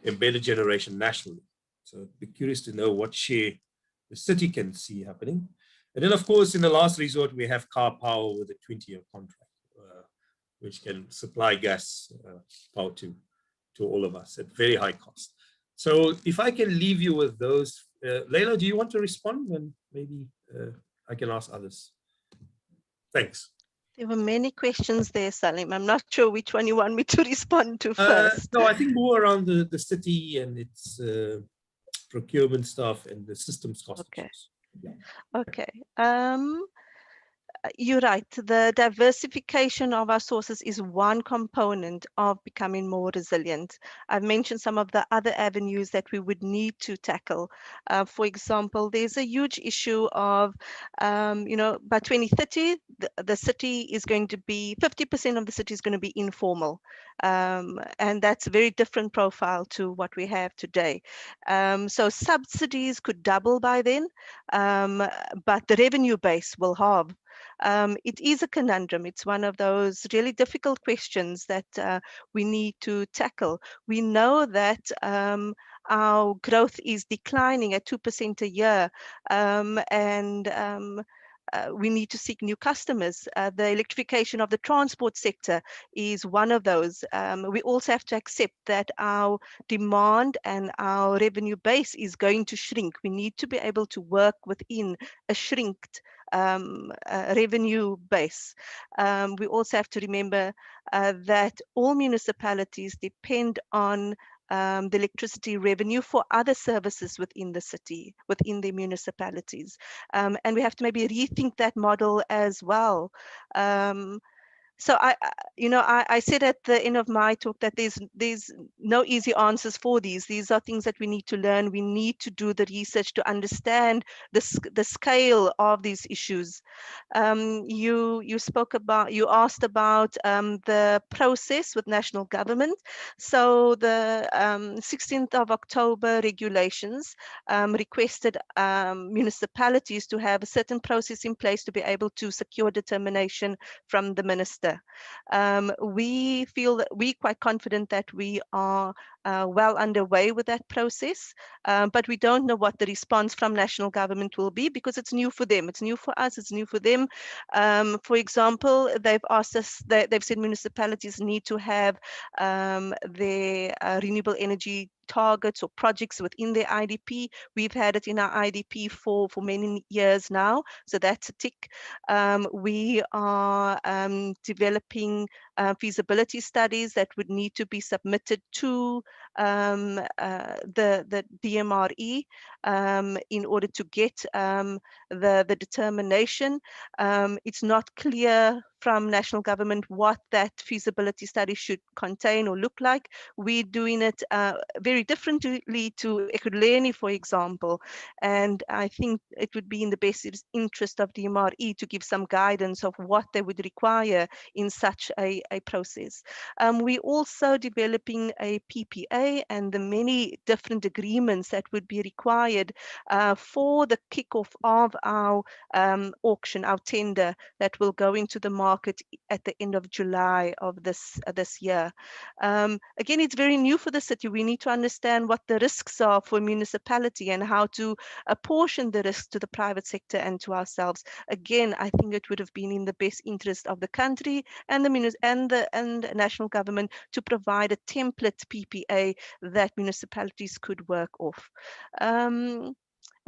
embedded generation nationally. So I'd be curious to know what share the city can see happening. And then, of course, in the last resort, we have Car Power with a 20-year contract, which can supply gas power to all of us at very high cost. So if I can leave you with those, Leila, do you want to respond? And maybe I can ask others. Thanks. There were many questions there, Saliem. I'm not sure which one you want me to respond to first. No, I think more around the city and its procurement stuff and the systems cost. Okay. Yeah. Okay. You're right. The diversification of our sources is one component of becoming more resilient. I've mentioned some of the other avenues that we would need to tackle. For example, there's a huge issue of, by 2030, the city is going to be, 50% of the city is going to be informal. And that's a very different profile to what we have today. So subsidies could double by then, but the revenue base will halve. It is a conundrum. It's one of those really difficult questions that we need to tackle. We know that our growth is declining at 2% a year, and we need to seek new customers. The electrification of the transport sector is one of those. We also have to accept that our demand and our revenue base is going to shrink. We need to be able to work within a shrinked revenue base. We also have to remember that all municipalities depend on the electricity revenue for other services within the city, within the municipalities. And we have to maybe rethink that model as well. So I said at the end of my talk that there's no easy answers for these. These are things that we need to learn. We need to do the research to understand the scale of these issues. You asked about the process with national government. So the 16th of October regulations requested municipalities to have a certain process in place to be able to secure determination from the minister. We feel that we're quite confident that we are well underway with that process, but we don't know what the response from national government will be because it's new for them. It's new for us, it's new for them. For example, they've asked us, they've said municipalities need to have their renewable energy targets or projects within their IDP. We've had it in our IDP for many years now, so that's a tick. We are developing feasibility studies that would need to be submitted to the DMRE in order to get the determination. It's not clear from national government what that feasibility study should contain or look like. We're doing it very differently to Ekurhuleni, for example, and I think it would be in the best interest of DMRE to give some guidance of what they would require in such a process. We're also developing a PPA and the many different agreements that would be required for the kickoff of our auction, our tender that will go into the market at the end of July of this year. Again, it's very new for the city. We need to understand what the risks are for municipality and how to apportion the risk to the private sector and to ourselves. Again, I think it would have been in the best interest of the country and the national government to provide a template PPA that municipalities could work off.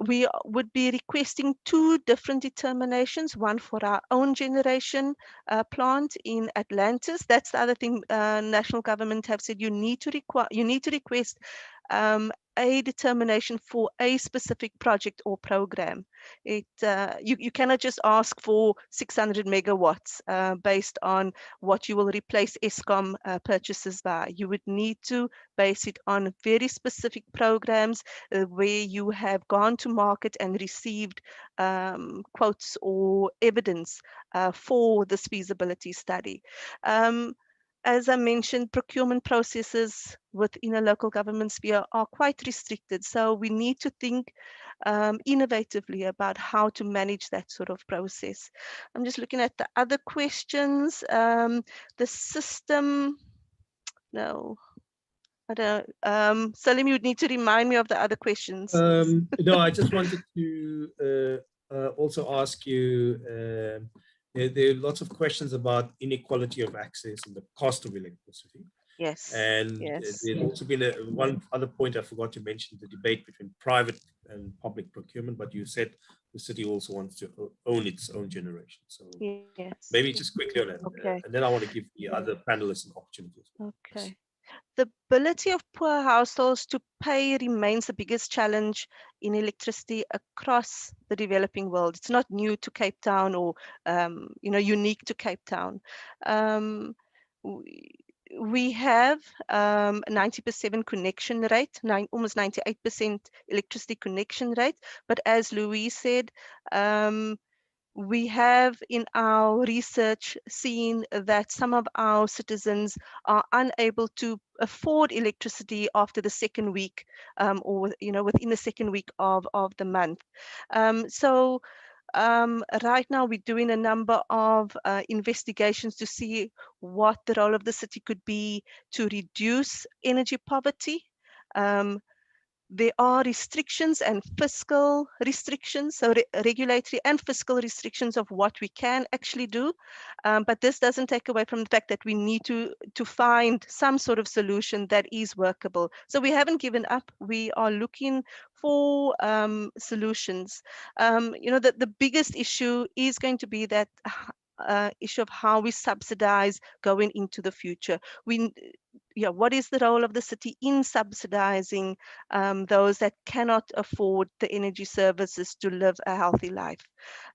We would be requesting 2 different determinations, one for our own generation plant in Atlantis. That's the other thing national government have said, you need to request a determination for a specific project or program. You cannot just ask for 600 megawatts based on what you will replace Eskom purchases by. You would need to base it on very specific programs where you have gone to market and received quotes or evidence for this feasibility study. As I mentioned, procurement processes within a local government sphere are quite restricted. So we need to think innovatively about how to manage that sort of process. I'm just looking at the other questions. The system, no, I don't. Saliem, you would need to remind me of the other questions. No, I just wanted to also ask you, there are lots of questions about inequality of access and the cost of electricity. Yes. And yes. there's also been one other point I forgot to mention, the debate between private and public procurement, but you said the city also wants to own its own generation. So yes. maybe just quickly on that. Okay. And then I want to give the other panelists an opportunity. Okay. The ability of poor households to pay remains the biggest challenge in electricity across the developing world. It's not new to Cape Town or unique to Cape Town. We have 90% connection rate, almost 98% electricity connection rate. But as Louise said, we have in our research seen that some of our citizens are unable to afford electricity after the second week or within the second week of the month. Right now we're doing a number of investigations to see what the role of the city could be to reduce energy poverty. There are restrictions and fiscal restrictions, so regulatory and fiscal restrictions of what we can actually do. But this doesn't take away from the fact that we need to find some sort of solution that is workable. So we haven't given up. We are looking for solutions. The biggest issue is going to be that issue of how we subsidize going into the future. What is the role of the city in subsidizing those that cannot afford the energy services to live a healthy life?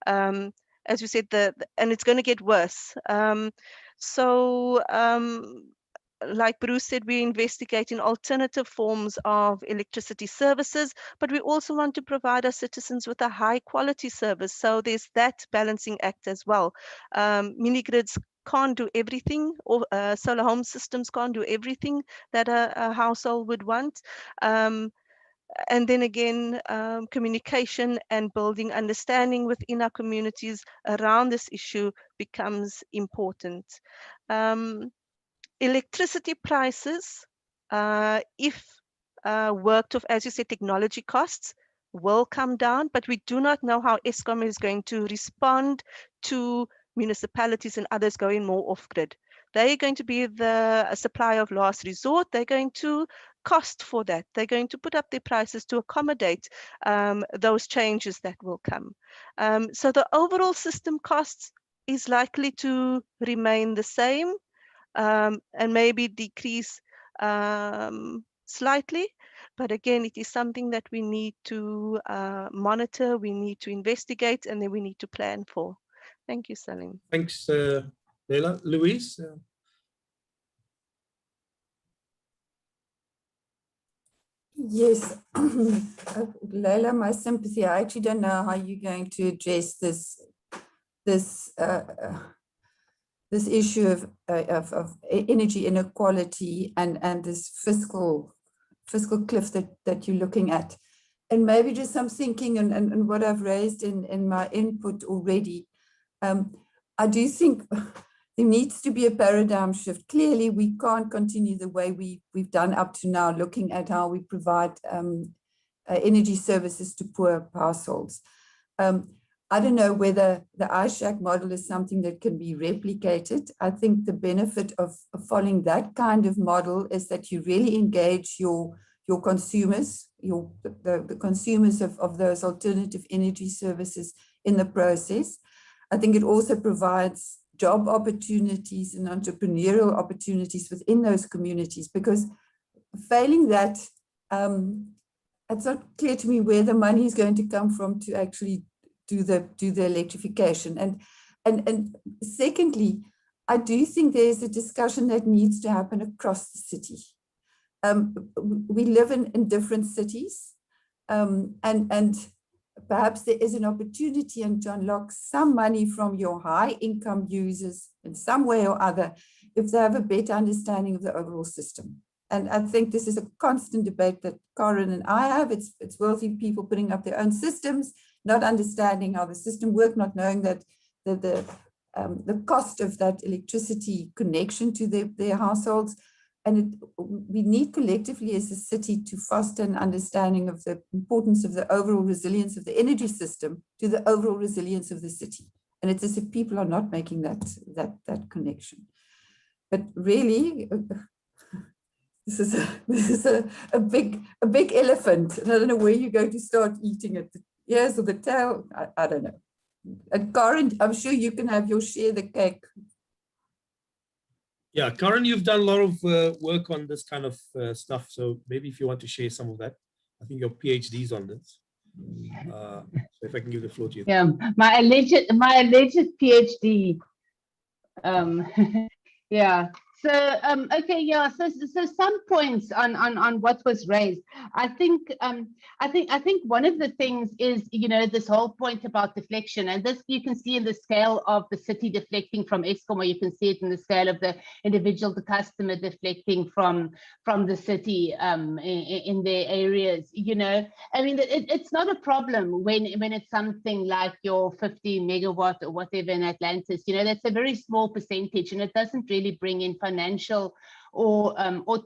As you said, and it's going to get worse. Like Bruce said, we're investigating alternative forms of electricity services, but we also want to provide our citizens with a high quality service. So there's that balancing act as well. Mini grids can't do everything, or solar home systems can't do everything that a household would want. And then again, communication and building understanding within our communities around this issue becomes important. Electricity prices, if worked off, as you said, technology costs will come down, but we do not know how Eskom is going to respond to municipalities and others going more off-grid. They're going to be the supplier of last resort. They're going to cost for that. They're going to put up their prices to accommodate those changes that will come. So the overall system costs is likely to remain the same. And maybe decrease slightly. But again, it is something that we need to monitor, we need to investigate, and then we need to plan for. Thank you, Saliem. Thanks, Leila, Louise? Yes, Leila, my sympathy. I actually don't know how you're going to address this issue of energy inequality and this fiscal cliff that you're looking at. And maybe just some thinking and what I've raised in my input already. I do think there needs to be a paradigm shift. Clearly, we can't continue the way we've done up to now, looking at how we provide energy services to poor households. I don't know whether the ISHAC model is something that can be replicated. I think the benefit of following that kind of model is that you really engage your consumers, the consumers of those alternative energy services in the process. I think it also provides job opportunities and entrepreneurial opportunities within those communities, because failing that, it's not clear to me where the money is going to come from to actually do the electrification. And secondly, I do think there's a discussion that needs to happen across the city. We live in different cities, and perhaps there is an opportunity to unlock some money from your high income users in some way or other, if they have a better understanding of the overall system. And I think this is a constant debate that Karen and I have. It's wealthy people putting up their own systems, not understanding how the system works, not knowing that the cost of that electricity connection to their households. And we need collectively as a city to foster an understanding of the importance of the overall resilience of the energy system to the overall resilience of the city. And it's as if people are not making that connection. But really, this is a big elephant. And I don't know where you're going to start eating it. The ears or the tail, I don't know. And Karen, I'm sure you can have your share of the cake. Yeah, Karen, you've done a lot of work on this kind of stuff. So maybe if you want to share some of that, I think your PhD's on this. So if I can give the floor to you. Yeah, my alleged PhD. Yeah. So okay, yeah. So some points on what was raised. I think one of the things is, you know, this whole point about deflection, and this you can see in the scale of the city deflecting from Eskom, or you can see it in the scale of the individual, the customer deflecting from the city in their areas. You know, I mean, it's not a problem when it's something like your 50 megawatt or whatever in Atlantis. You know, that's a very small percentage, and it doesn't really bring in financial or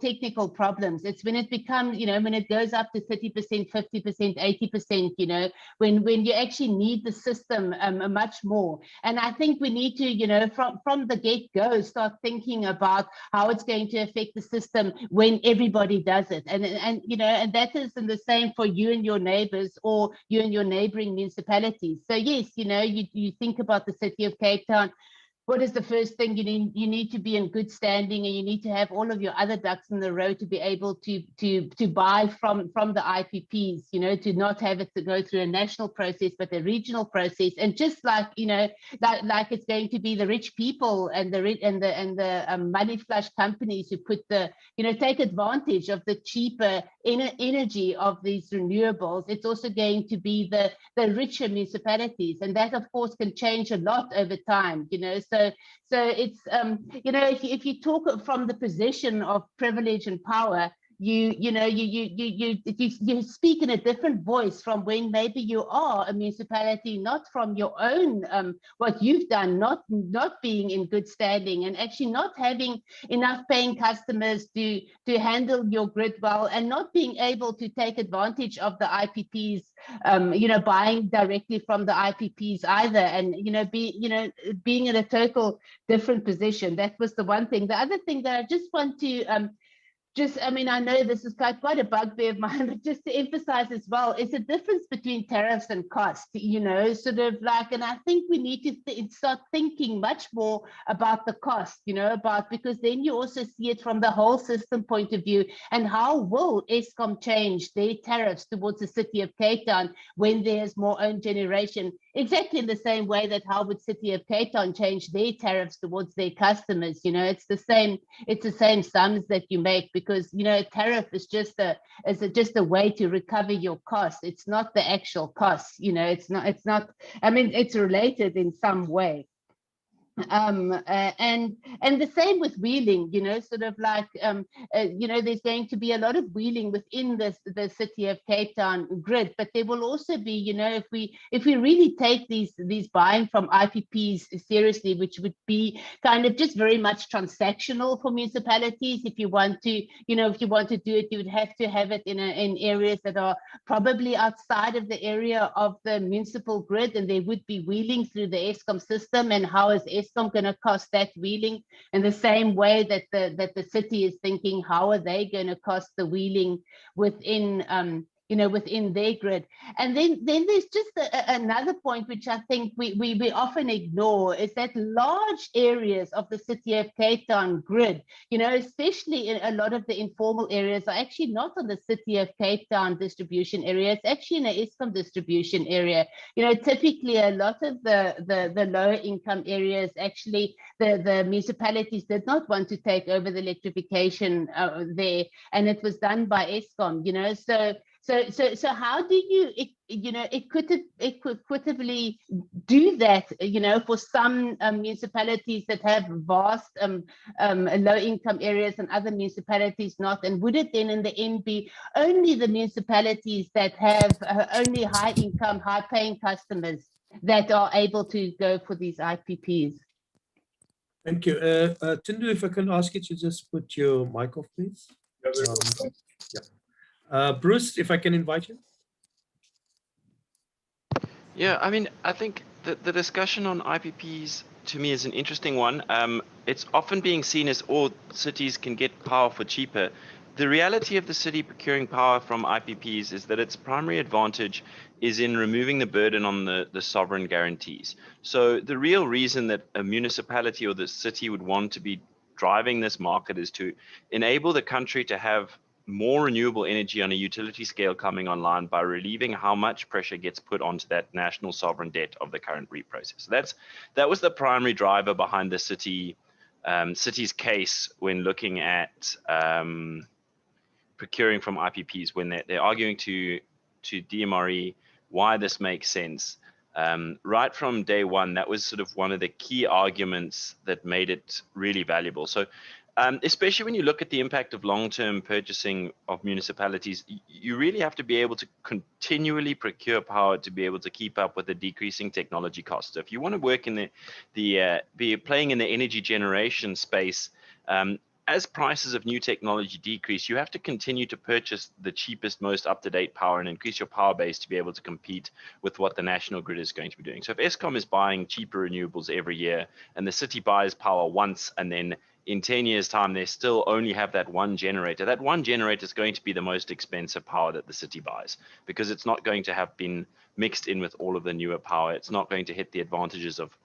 technical problems. It's when it becomes, you know, when it goes up to 30%, 50%, 80%, you know, when you actually need the system much more. And I think we need to, you know, from the get-go, start thinking about how it's going to affect the system when everybody does it. And you know, and that is the same for you and your neighbors, or you and your neighboring municipalities. So yes, you know, you think about the city of Cape Town. What is the first thing you need? You need to be in good standing, and you need to have all of your other ducks in the row to be able to buy from the IPPs, you know, to not have it to go through a national process, but a regional process. And just like, you know, like it's going to be the rich people and the money flush companies who put the, you know, take advantage of the cheaper energy of these renewables. It's also going to be the richer municipalities, and that of course can change a lot over time, you know. So it's you know, if you talk from the position of privilege and power, you speak in a different voice from when maybe you are a municipality, not from your own what you've done, not being in good standing, and actually not having enough paying customers to handle your grid well, and not being able to take advantage of the IPPs, you know, buying directly from the IPPs either, and you know, being in a total different position. That was the one thing. The other thing that I just want to I mean, I know this is quite a bugbear of mine, but just to emphasize as well, is the difference between tariffs and cost, you know, sort of like, and I think we need to start thinking much more about the cost, you know, because then you also see it from the whole system point of view, and how will Eskom change their tariffs towards the city of Cape Town when there's more own generation, exactly in the same way that how would City of Cape Town change their tariffs towards their customers? You know, it's the same sums that you make, because, you know, a tariff is just a way to recover your costs. It's not the actual costs. You know, it's not. I mean, it's related in some way. And the same with wheeling, you know, sort of like, you know, there's going to be a lot of wheeling within the City of Cape Town grid, but there will also be, you know, if we really take these buying from IPPs seriously, which would be kind of just very much transactional for municipalities. If you want to, you know, if you want to do it, you would have to have it in areas that are probably outside of the area of the municipal grid, and they would be wheeling through the Eskom system. And how is Eskom going to cost that wheeling? In the same way that the city is thinking, how are they going to cost the wheeling within you know, within their grid? And then there's just another point which I think we often ignore, is that large areas of the City of Cape Town grid, you know, especially in a lot of the informal areas, are actually not on the City of Cape Town distribution area. It's actually in an Eskom distribution area. You know, typically a lot of the lower income areas, actually the municipalities did not want to take over the electrification there, and it was done by Eskom, you know. So how do you, you know, equitably do that, you know, for some municipalities that have vast low income areas and other municipalities not? And would it then in the end be only the municipalities that have only high income, high paying customers that are able to go for these IPPs? Thank you. Tindu, if I can ask you to just put your mic off, please. Bruce, if I can invite you. Yeah, I mean, I think the discussion on IPPs to me is an interesting one. It's often being seen as all cities can get power for cheaper. The reality of the city procuring power from IPPs is that its primary advantage is in removing the burden on the sovereign guarantees. So the real reason that a municipality or the city would want to be driving this market is to enable the country to have more renewable energy on a utility scale coming online by relieving how much pressure gets put onto that national sovereign debt of the current reprocess. So that was the primary driver behind the city's case when looking at procuring from IPPs, when they're arguing to DMRE why this makes sense. Right from day one, that was sort of one of the key arguments that made it really valuable. So especially when you look at the impact of long-term purchasing of municipalities, you really have to be able to continually procure power to be able to keep up with the decreasing technology costs. So if you want to work in be playing in the energy generation space, as prices of new technology decrease, you have to continue to purchase the cheapest, most up-to-date power and increase your power base to be able to compete with what the national grid is going to be doing. So if Eskom is buying cheaper renewables every year and the city buys power once, and then in 10 years' time, they still only have that one generator. That one generator is going to be the most expensive power that the city buys, because it's not going to have been mixed in with all of the newer power. It's not going to hit the advantages of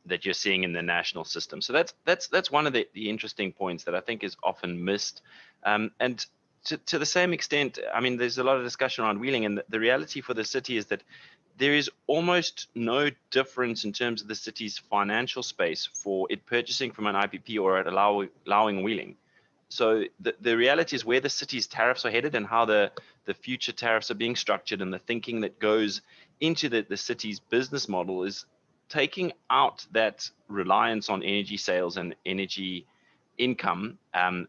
that you're seeing in the national system. So that's one of the interesting points that I think is often missed. And to the same extent, I mean, there's a lot of discussion around wheeling, and the reality for the city is that there is almost no difference in terms of the city's financial space for it purchasing from an IPP or at allowing wheeling. So the reality is where the city's tariffs are headed and how the future tariffs are being structured, and the thinking that goes into the city's business model is taking out that reliance on energy sales and energy income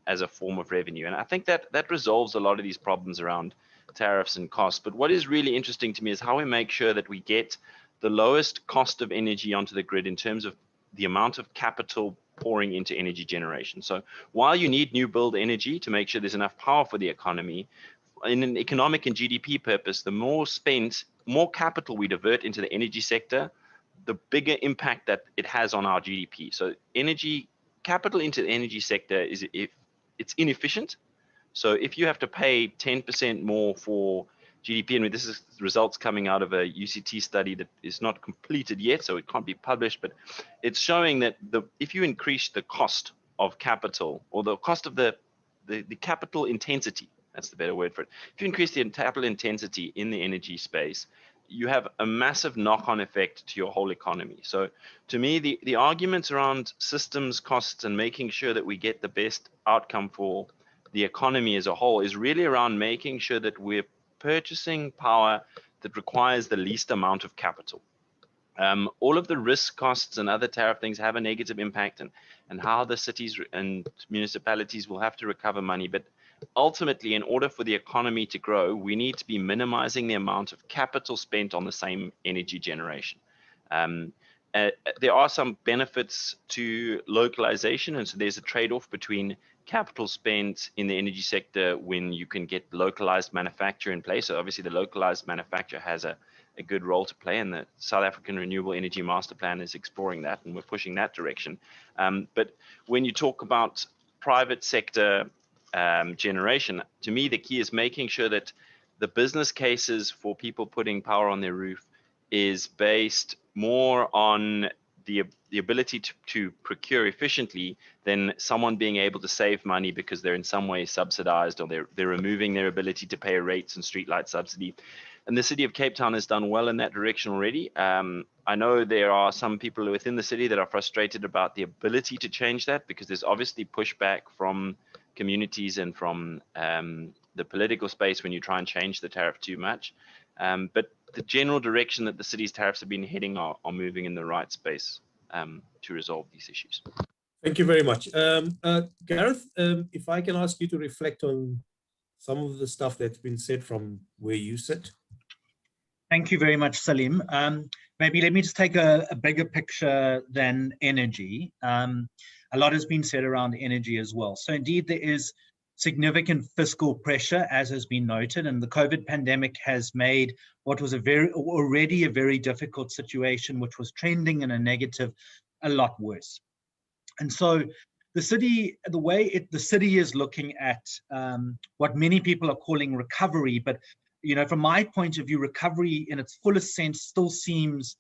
as a form of revenue. And I think that resolves a lot of these problems around tariffs and costs. But what is really interesting to me is how we make sure that we get the lowest cost of energy onto the grid in terms of the amount of capital pouring into energy generation. So while you need new build energy to make sure there's enough power for the economy, in an economic and GDP purpose, the more capital we divert into the energy sector, the bigger impact that it has on our GDP. So capital into the energy sector it's inefficient. So if you have to pay 10% more for GDP, and this is results coming out of a UCT study that is not completed yet, so it can't be published, but it's showing that if you increase the cost of capital, or the cost of the capital intensity, that's the better word for it. If you increase the capital intensity in the energy space, you have a massive knock-on effect to your whole economy. So to me, the arguments around systems costs and making sure that we get the best outcome for the economy as a whole is really around making sure that we're purchasing power that requires the least amount of capital. All of the risk costs and other tariff things have a negative impact, and how the cities and municipalities will have to recover money. But ultimately, in order for the economy to grow, we need to be minimizing the amount of capital spent on the same energy generation. There are some benefits to localization, and so there's a trade-off between capital spent in the energy sector when you can get localized manufacture in place. So obviously the localized manufacture has a good role to play, and the South African Renewable Energy Master Plan is exploring that, and we're pushing that direction. But when you talk about private sector generation, to me, the key is making sure that the business cases for people putting power on their roof is based more on the ability to procure efficiently than someone being able to save money because they're in some way subsidized, or they're removing their ability to pay rates and streetlight subsidy. And the city of Cape Town has done well in that direction already. I know there are some people within the city that are frustrated about the ability to change that, because there's obviously pushback from communities and from the political space when you try and change the tariff too much. But the general direction that the city's tariffs have been heading are moving in the right space to resolve these issues. Thank you very much. Gareth, if I can ask you to reflect on some of the stuff that's been said from where you sit. Thank you very much, Saliem. Maybe let me just take a bigger picture than energy. A lot has been said around energy as well. So indeed, there is significant fiscal pressure, as has been noted, and the COVID pandemic has made what was already a very difficult situation, which was trending in a negative, a lot worse. And so the city, the city is looking at what many people are calling recovery, but from my point of view, recovery in its fullest sense still seems,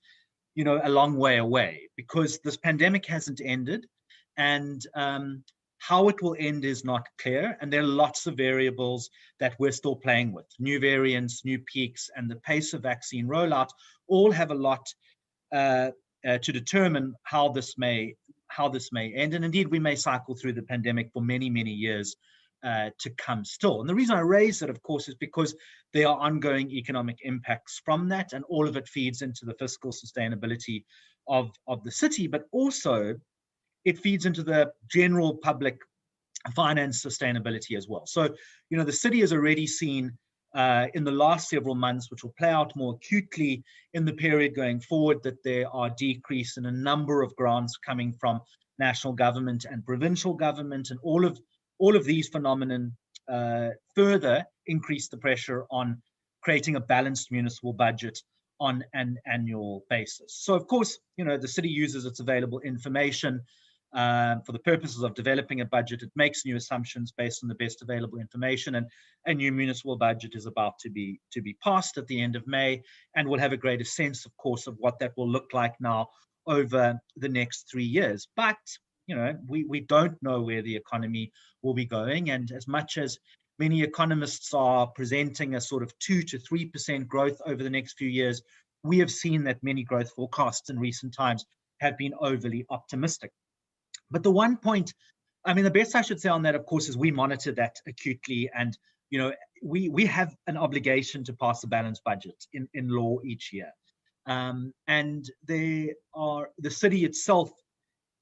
a long way away, because this pandemic hasn't ended, and how it will end is not clear. And there are lots of variables that we're still playing with. New variants, new peaks, and the pace of vaccine rollout all have a lot to determine how this may end. And indeed, we may cycle through the pandemic for many, many years to come still. And the reason I raise it, of course, is because there are ongoing economic impacts from that, and all of it feeds into the fiscal sustainability of the city, but also it feeds into the general public finance sustainability as well. So, the city has already seen in the last several months, which will play out more acutely in the period going forward, that there are decrease in a number of grants coming from national government and provincial government, and all of these phenomenon further increase the pressure on creating a balanced municipal budget on an annual basis. So, of course, the city uses its available information for the purposes of developing a budget. It makes new assumptions based on the best available information, and a new municipal budget is about to be passed at the end of May, and we'll have a greater sense, of course, of what that will look like now over the next 3 years. But we don't know where the economy will be going, and as much as many economists are presenting a sort of 2 to 3% growth over the next few years, we have seen that many growth forecasts in recent times have been overly optimistic. But the one point, the best I should say on that, of course, is we monitor that acutely, and we have an obligation to pass a balanced budget in law each year, and the city itself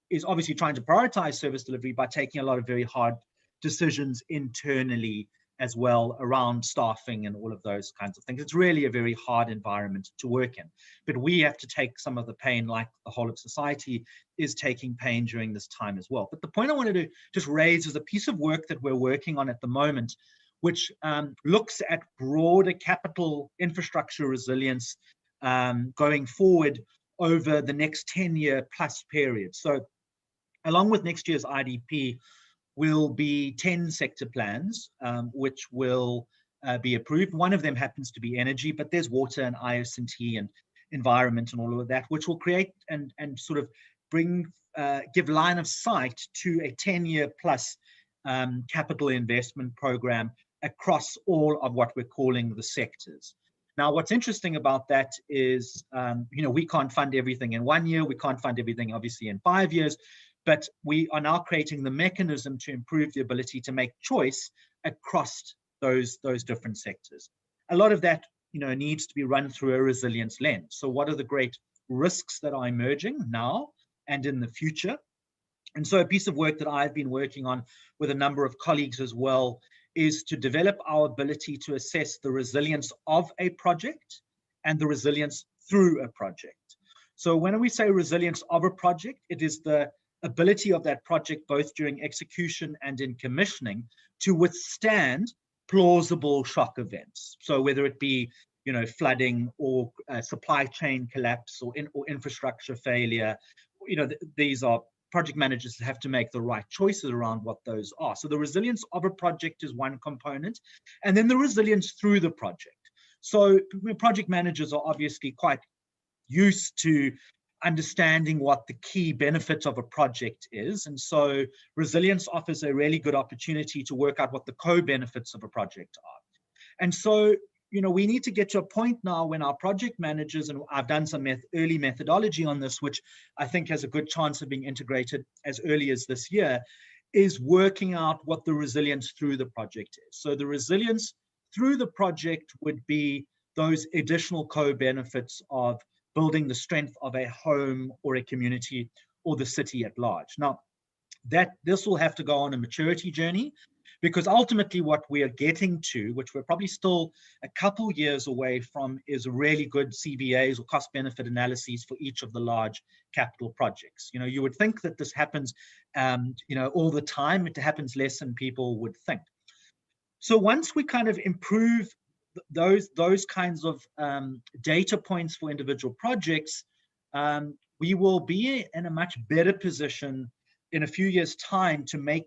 is obviously trying to prioritize service delivery by taking a lot of very hard decisions internally as well around staffing and all of those kinds of things. It's really a very hard environment to work in, but we have to take some of the pain, like the whole of society is taking pain during this time as well. But the point I wanted to just raise is a piece of work that we're working on at the moment, which looks at broader capital infrastructure resilience going forward over the next 10-year plus period. So along with next year's IDP, will be 10 sector plans, which will be approved. One of them happens to be energy, but there's water and IS&T and environment and all of that, which will create and sort of give line of sight to a 10-year plus capital investment program across all of what we're calling the sectors. Now, what's interesting about that is, we can't fund everything in 1 year. We can't fund everything, obviously, in 5 years. But we are now creating the mechanism to improve the ability to make choice across those different sectors. A lot of that, needs to be run through a resilience lens. So what are the great risks that are emerging now and in the future? And so a piece of work that I've been working on with a number of colleagues as well is to develop our ability to assess the resilience of a project and the resilience through a project. So when we say resilience of a project, it is the ability of that project, both during execution and in commissioning, to withstand plausible shock events. So whether it be, flooding or supply chain collapse or infrastructure failure, these are project managers have to make the right choices around what those are. So the resilience of a project is one component, and then the resilience through the project. So project managers are obviously quite used to understanding what the key benefits of a project is. And so resilience offers a really good opportunity to work out what the co-benefits of a project are. And so, we need to get to a point now when our project managers, and I've done some early methodology on this, which I think has a good chance of being integrated as early as this year, is working out what the resilience through the project is. So the resilience through the project would be those additional co-benefits of building the strength of a home or a community or the city at large. Now, this will have to go on a maturity journey, because ultimately what we are getting to, which we're probably still a couple years away from, is really good CBAs or cost benefit analyses for each of the large capital projects. You would think that this happens, all the time. It happens less than people would think. So once we kind of improve those kinds of data points for individual projects, we will be in a much better position in a few years' time to make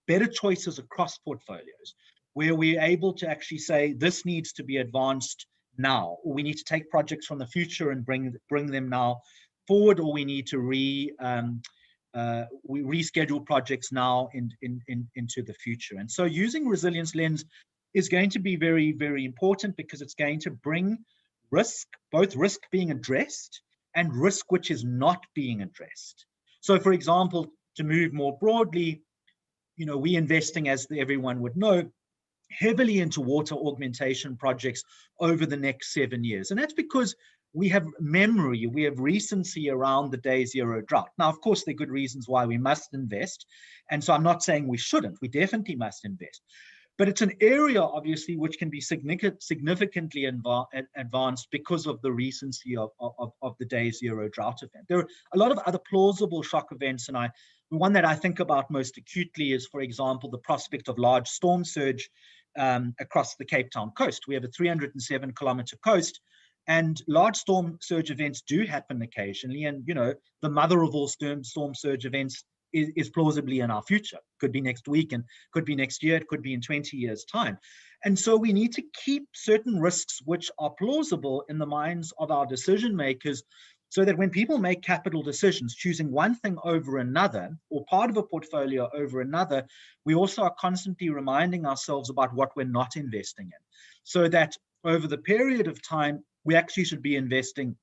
better choices across portfolios, where we're able to actually say this needs to be advanced now, or we need to take projects from the future and bring them now forward, or we need to reschedule projects now into the future. And so using resilience lens is going to be very, very important, because it's going to bring risk, both risk being addressed and risk which is not being addressed. So for example, to move more broadly, we're investing, as everyone would know, heavily into water augmentation projects over the next 7 years. And that's because we have memory, we have recency around the day zero drought. Now, of course, there are good reasons why we must invest. And so I'm not saying we shouldn't, we definitely must invest. But it's an area, obviously, which can be significantly advanced because of the recency of the day zero drought event. There are a lot of other plausible shock events, and the one that I think about most acutely is, for example, the prospect of large storm surge across the Cape Town coast. We have a 307-kilometer coast, and large storm surge events do happen occasionally. And, the mother of all storm surge events is plausibly in our future. Could be next week, and could be next year, it could be in 20 years' time. And so we need to keep certain risks which are plausible in the minds of our decision makers, so that when people make capital decisions, choosing one thing over another, or part of a portfolio over another, we also are constantly reminding ourselves about what we're not investing in, so that over the period of time, we actually should be investing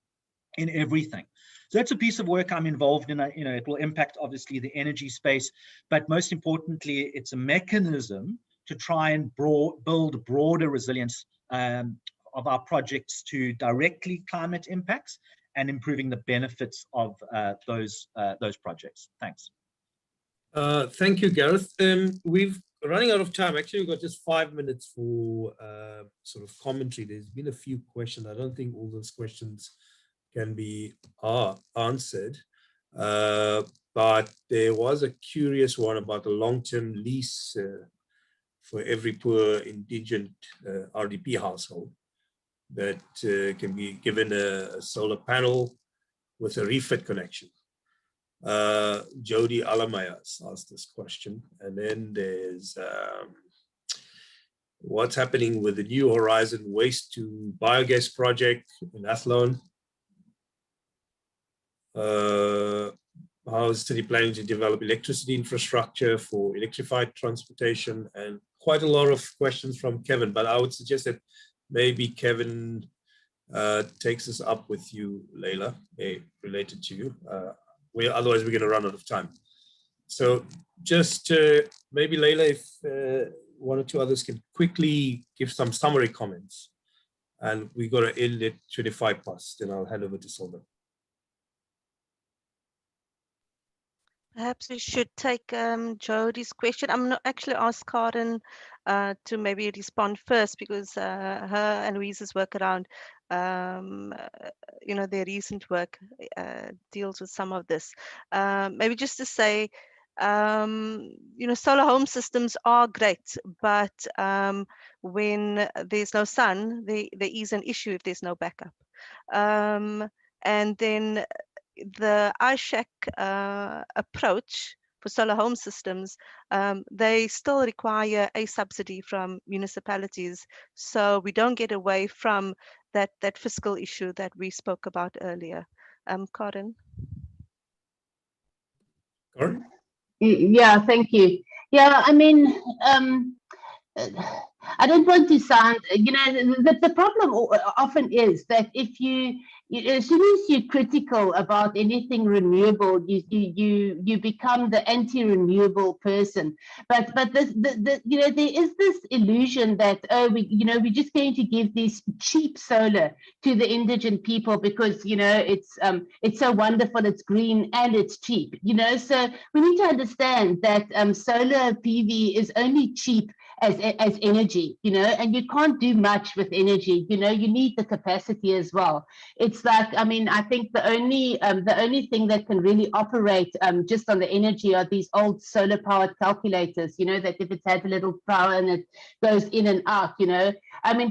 in everything. So that's a piece of work I'm involved in. It will impact, obviously, the energy space, but most importantly, it's a mechanism to try and build broader resilience of our projects to directly climate impacts and improving the benefits of those projects. Thanks. Thank you, Gareth. We're running out of time. Actually, we've got just 5 minutes for sort of commentary. There's been a few questions. I don't think all those questions can be answered, but there was a curious one about a long-term lease for every poor indigent RDP household that can be given a solar panel with a refit connection. Jody Alamayas asked this question. And then there's what's happening with the New Horizon waste to biogas project in Athlone. How is the city planning to develop electricity infrastructure for electrified transportation? And quite a lot of questions from Kevin, but I would suggest that maybe Kevin takes us up with you, Leila, related to you. Otherwise, we're going to run out of time. So just maybe, Leila, if one or two others can quickly give some summary comments. And we got to end at 25 past, then I'll hand over to Solda. Perhaps we should take Jodi's question. I'm not actually asked Karen to maybe respond first, because her and Louise's work around, their recent work deals with some of this. Maybe just to say, solar home systems are great, but when there's no sun, there is an issue if there's no backup. And then the ISHAC approach for solar home systems, they still require a subsidy from municipalities, so we don't get away from that fiscal issue that we spoke about earlier. Karen? Karen? Yeah, thank you. Yeah, I mean, I don't want to sound, the problem often is that if as soon as you're critical about anything renewable, you become the anti-renewable person. But there is this illusion that we're just going to give this cheap solar to the indigent people because it's so wonderful, it's green and it's cheap. So we need to understand that solar PV is only cheap as energy, and you can't do much with energy. You need the capacity as well. It's like, I think the only thing that can really operate just on the energy are these old solar powered calculators, that if it's had a little power and it goes in and out,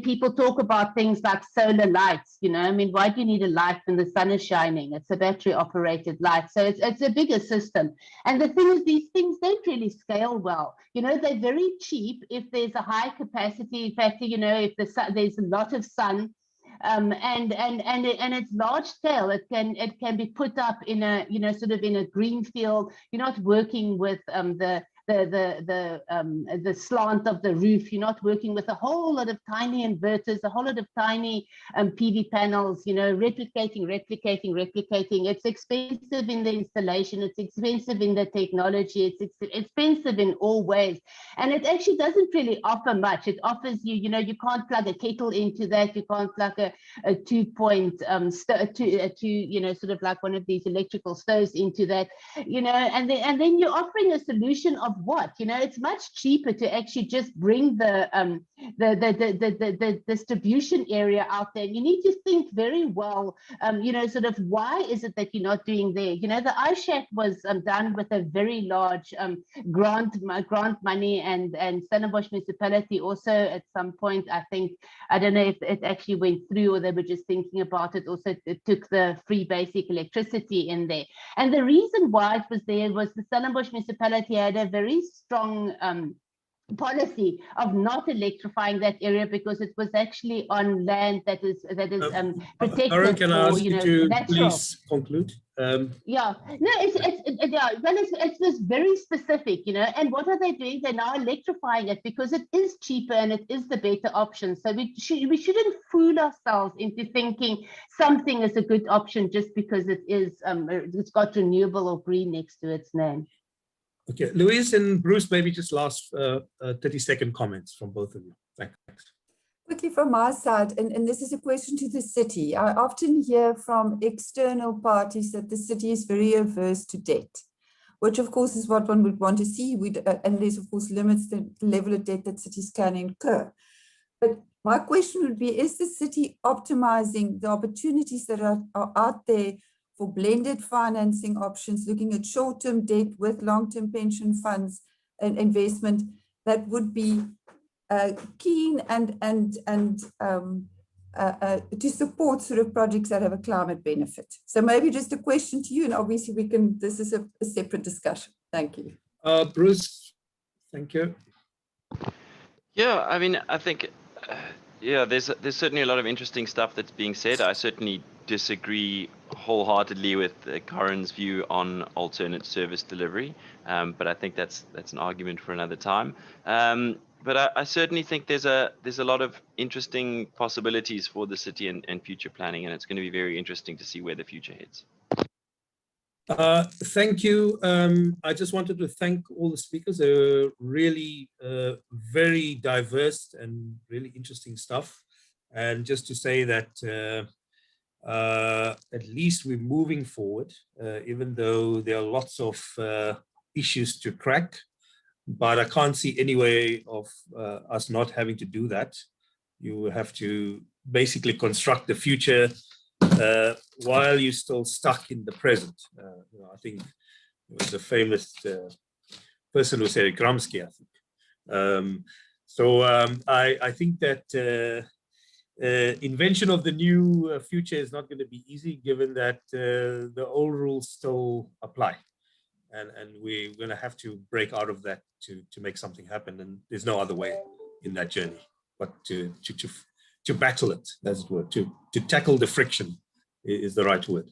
people talk about things like solar lights, why do you need a light when the sun is shining? It's a battery operated light. So it's a bigger system. And the thing is, these things don't really scale well. They're very cheap if there's a high capacity factor, if there's a lot of sun, and it's large scale. It can be put up in a sort of in a green field. You're not working with the slant of the roof. You're not working with a whole lot of tiny inverters, a whole lot of tiny PV panels, replicating. It's expensive in the installation. It's expensive in the technology. It's expensive in all ways. And it actually doesn't really offer much. It offers you, you can't plug a kettle into that. You can't plug a 2-point, sort of like one of these electrical stoves into that, and then you're offering a solution of what? It's much cheaper to actually just bring the distribution area out there. You need to think very well, sort of why is it that you're not doing there? The ISHAC was done with a very large grant money, and Stellenbosch municipality also at some point, I don't know if it actually went through or they were just thinking about it. Also, it took the free basic electricity in there. And the reason why it was there was the Stellenbosch municipality had a very strong policy of not electrifying that area because it was actually on land that is protected. Karen, can I ask you to natural. please conclude? Yeah, no, it's this very specific, and what are they doing? They're now electrifying it because it is cheaper and it is the better option. So we shouldn't fool ourselves into thinking something is a good option just because it is it's got renewable or green next to its name. Okay, Louise and Bruce, maybe just last 30-second comments from both of you. Thanks. Quickly from my side, and this is a question to the city. I often hear from external parties that the city is very averse to debt, which of course is what one would want to see, and this of course limits the level of debt that cities can incur. But my question would be, is the city optimizing the opportunities that are out there for blended financing options, looking at short-term debt with long-term pension funds and investment that would be keen and to support sort of projects that have a climate benefit? So maybe just a question to you, and obviously this is a separate discussion. Thank you. Bruce, thank you. Yeah, I think, there's certainly a lot of interesting stuff that's being said. I certainly disagree wholeheartedly with Karen's view on alternate service delivery, but I think that's an argument for another time. but I certainly think there's a lot of interesting possibilities for the city and future planning, and it's going to be very interesting to see where the future heads. Thank you. I just wanted to thank all the speakers. They were really very diverse and really interesting stuff. And just to say that at least we're moving forward, even though there are lots of issues to crack. But I can't see any way of us not having to do that. You have to basically construct the future while you're still stuck in the present. You know, I think it was a famous person who said it, Gramsci, I think. I think that invention of the new future is not going to be easy, given that the old rules still apply. And we're going to have to break out of that to make something happen. And there's no other way in that journey but to battle it, as it were, to tackle the friction is the right word.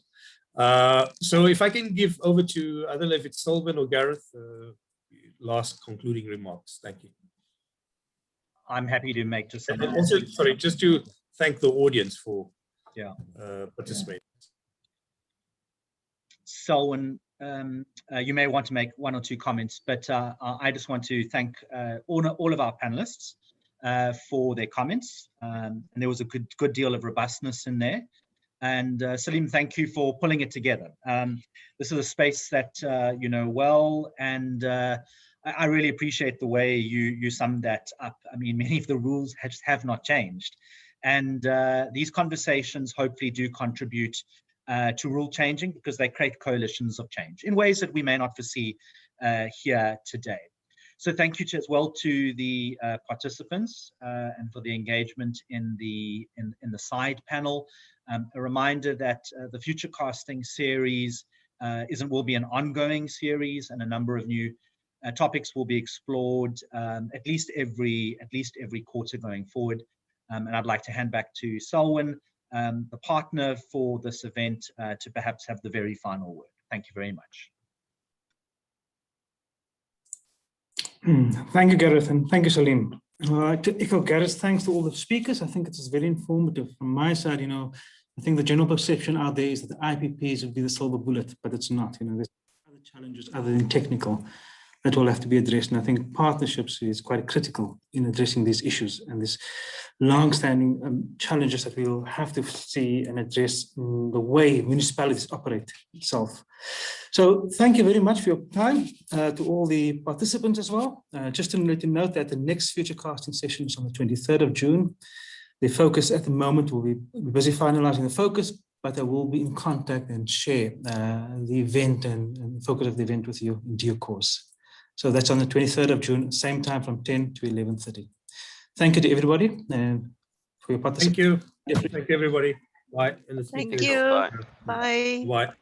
So if I can give over to, I don't know if it's Sylvan or Gareth, last concluding remarks. Thank you. I'm happy to make just some. Also, sorry, just to thank the audience for participating. Selwyn, you may want to make one or two comments, but I just want to thank all of our panelists for their comments. And there was a good deal of robustness in there. And Saliem, thank you for pulling it together. This is a space that you know well, and I really appreciate the way you summed that up. I mean, many of the rules have not changed. And these conversations hopefully do contribute to rule changing, because they create coalitions of change in ways that we may not foresee here today. So thank you as well to the participants and for the engagement in the side panel. A reminder that the Futurecasting series will be an ongoing series, and a number of new topics will be explored at least every quarter going forward. And I'd like to hand back to Selwyn, the partner for this event, to perhaps have the very final word. Thank you very much. Thank you, Gareth, and thank you, Saliem. To echo Gareth's thanks to all the speakers. I think it is very informative. From my side, you know, I think the general perception out there is that the IPPs would be the silver bullet, but it's not. You know, there's other challenges other than technical that will have to be addressed. And I think partnerships is quite critical in addressing these issues and these long-standing challenges that we'll have to see and address in the way municipalities operate itself. So thank you very much for your time, to all the participants as well. Just to let you know that the next Futurecasting session is on the 23rd of June. The focus at the moment will be busy finalizing the focus, but I will be in contact and share the event and the focus of the event with you in due course. So that's on the 23rd of June, same time from 10 to 11:30. Thank you to everybody and for your participation. Thank you. Thank you, everybody. Bye. Thank you. Bye. Bye.